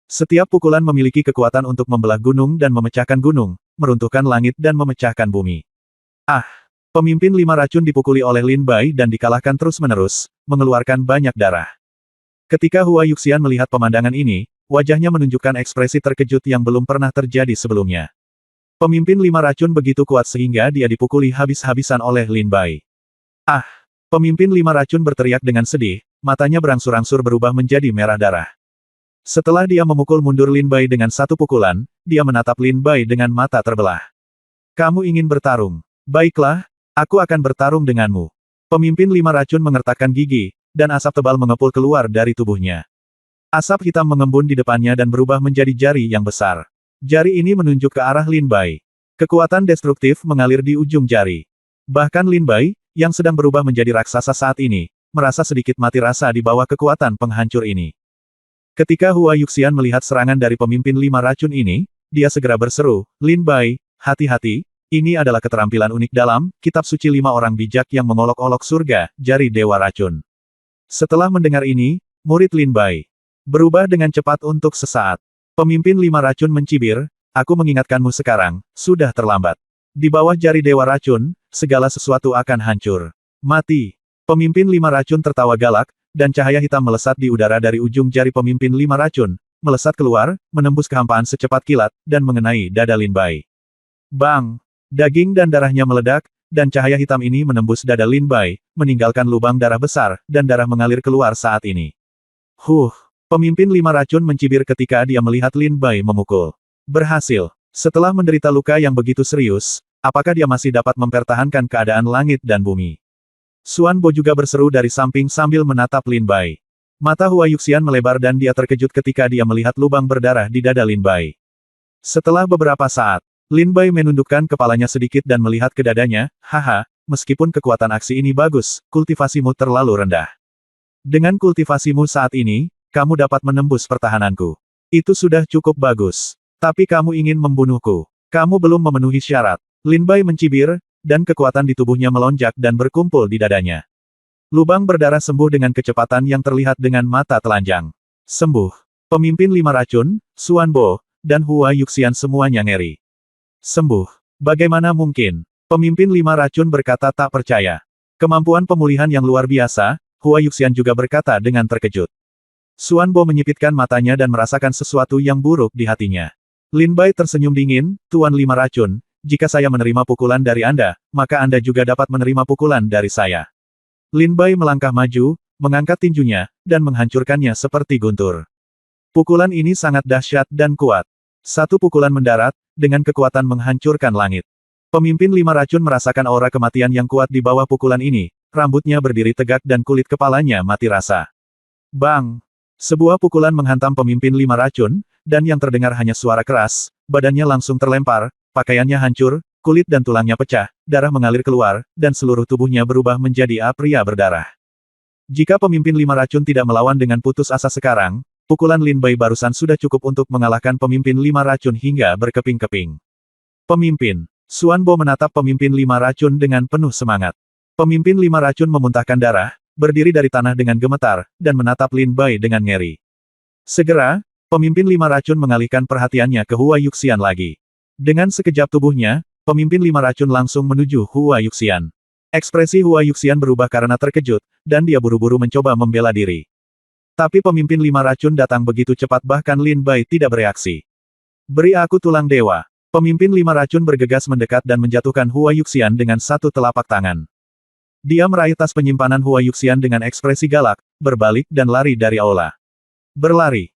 Setiap pukulan memiliki kekuatan untuk membelah gunung dan memecahkan gunung, meruntuhkan langit dan memecahkan bumi. Ah! Pemimpin 5 racun dipukuli oleh Lin Bai dan dikalahkan terus-menerus, mengeluarkan banyak darah. Ketika Hua Yuxian melihat pemandangan ini, wajahnya menunjukkan ekspresi terkejut yang belum pernah terjadi sebelumnya. Pemimpin 5 racun begitu kuat sehingga dia dipukuli habis-habisan oleh Lin Bai. Ah! Pemimpin 5 racun berteriak dengan sedih, matanya berangsur-angsur berubah menjadi merah darah. Setelah dia memukul mundur Lin Bai dengan satu pukulan, dia menatap Lin Bai dengan mata terbelah. Kamu ingin bertarung? Baiklah, aku akan bertarung denganmu. Pemimpin 5 racun mengertakkan gigi, dan asap tebal mengepul keluar dari tubuhnya. Asap hitam mengembun di depannya dan berubah menjadi jari yang besar. Jari ini menunjuk ke arah Lin Bai. Kekuatan destruktif mengalir di ujung jari. Bahkan Lin Bai, yang sedang berubah menjadi raksasa saat ini, merasa sedikit mati rasa di bawah kekuatan penghancur ini. Ketika Hua Yuxian melihat serangan dari pemimpin 5 racun ini, dia segera berseru, Lin Bai, hati-hati, ini adalah keterampilan unik dalam kitab suci 5 orang bijak yang mengolok-olok surga, jari Dewa Racun. Setelah mendengar ini, murid Lin Bai berubah dengan cepat untuk sesaat. Pemimpin 5 racun mencibir, aku mengingatkanmu sekarang, sudah terlambat. Di bawah jari Dewa Racun, segala sesuatu akan hancur. Mati. Pemimpin 5 racun tertawa galak, dan cahaya hitam melesat di udara dari ujung jari pemimpin 5 racun, melesat keluar, menembus kehampaan secepat kilat, dan mengenai dada Lin Bai. Bang! Daging dan darahnya meledak, dan cahaya hitam ini menembus dada Lin Bai, meninggalkan lubang darah besar, dan darah mengalir keluar saat ini. Pemimpin 5 racun mencibir ketika dia melihat Lin Bai memukul. Berhasil. Setelah menderita luka yang begitu serius, apakah dia masih dapat mempertahankan keadaan langit dan bumi? Xuan Bo juga berseru dari samping sambil menatap Lin Bai. Mata Hua Yuxian melebar dan dia terkejut ketika dia melihat lubang berdarah di dada Lin Bai. Setelah beberapa saat, Lin Bai menundukkan kepalanya sedikit dan melihat ke dadanya, haha, meskipun kekuatan aksi ini bagus, kultivasimu terlalu rendah. Dengan kultivasimu saat ini, kamu dapat menembus pertahananku. Itu sudah cukup bagus. Tapi kamu ingin membunuhku. Kamu belum memenuhi syarat. Lin Bai mencibir, dan kekuatan di tubuhnya melonjak dan berkumpul di dadanya. Lubang berdarah sembuh dengan kecepatan yang terlihat dengan mata telanjang. Sembuh. Pemimpin 5 racun, Xuan Bo, dan Hua Yuxian semuanya ngeri. Sembuh. Bagaimana mungkin? Pemimpin 5 racun berkata tak percaya. Kemampuan pemulihan yang luar biasa, Hua Yuxian juga berkata dengan terkejut. Xuan Bo menyipitkan matanya dan merasakan sesuatu yang buruk di hatinya. Lin Bai tersenyum dingin, Tuan 5 racun, jika saya menerima pukulan dari Anda, maka Anda juga dapat menerima pukulan dari saya. Lin Bai melangkah maju, mengangkat tinjunya, dan menghancurkannya seperti guntur. Pukulan ini sangat dahsyat dan kuat. Satu pukulan mendarat, dengan kekuatan menghancurkan langit. Pemimpin 5 racun merasakan aura kematian yang kuat di bawah pukulan ini, rambutnya berdiri tegak dan kulit kepalanya mati rasa. Bang! Sebuah pukulan menghantam pemimpin 5 racun, dan yang terdengar hanya suara keras, badannya langsung terlempar, pakaiannya hancur, kulit dan tulangnya pecah, darah mengalir keluar, dan seluruh tubuhnya berubah menjadi pria berdarah. Jika pemimpin 5 racun tidak melawan dengan putus asa sekarang, pukulan Lin Bai barusan sudah cukup untuk mengalahkan pemimpin 5 racun hingga berkeping-keping. Pemimpin. Xuan Bo menatap pemimpin 5 racun dengan penuh semangat. Pemimpin 5 racun memuntahkan darah, berdiri dari tanah dengan gemetar, dan menatap Lin Bai dengan ngeri. Segera, pemimpin lima racun mengalihkan perhatiannya ke Hua Yuxian lagi. Dengan sekejap tubuhnya, pemimpin lima racun langsung menuju Hua Yuxian. Ekspresi Hua Yuxian berubah karena terkejut, dan dia buru-buru mencoba membela diri. Tapi pemimpin lima racun datang begitu cepat bahkan Lin Bai tidak bereaksi. Beri aku tulang dewa. Pemimpin lima racun bergegas mendekat dan menjatuhkan Hua Yuxian dengan satu telapak tangan. Dia meraih tas penyimpanan Hua Yuxian dengan ekspresi galak, berbalik dan lari dari aula. Berlari.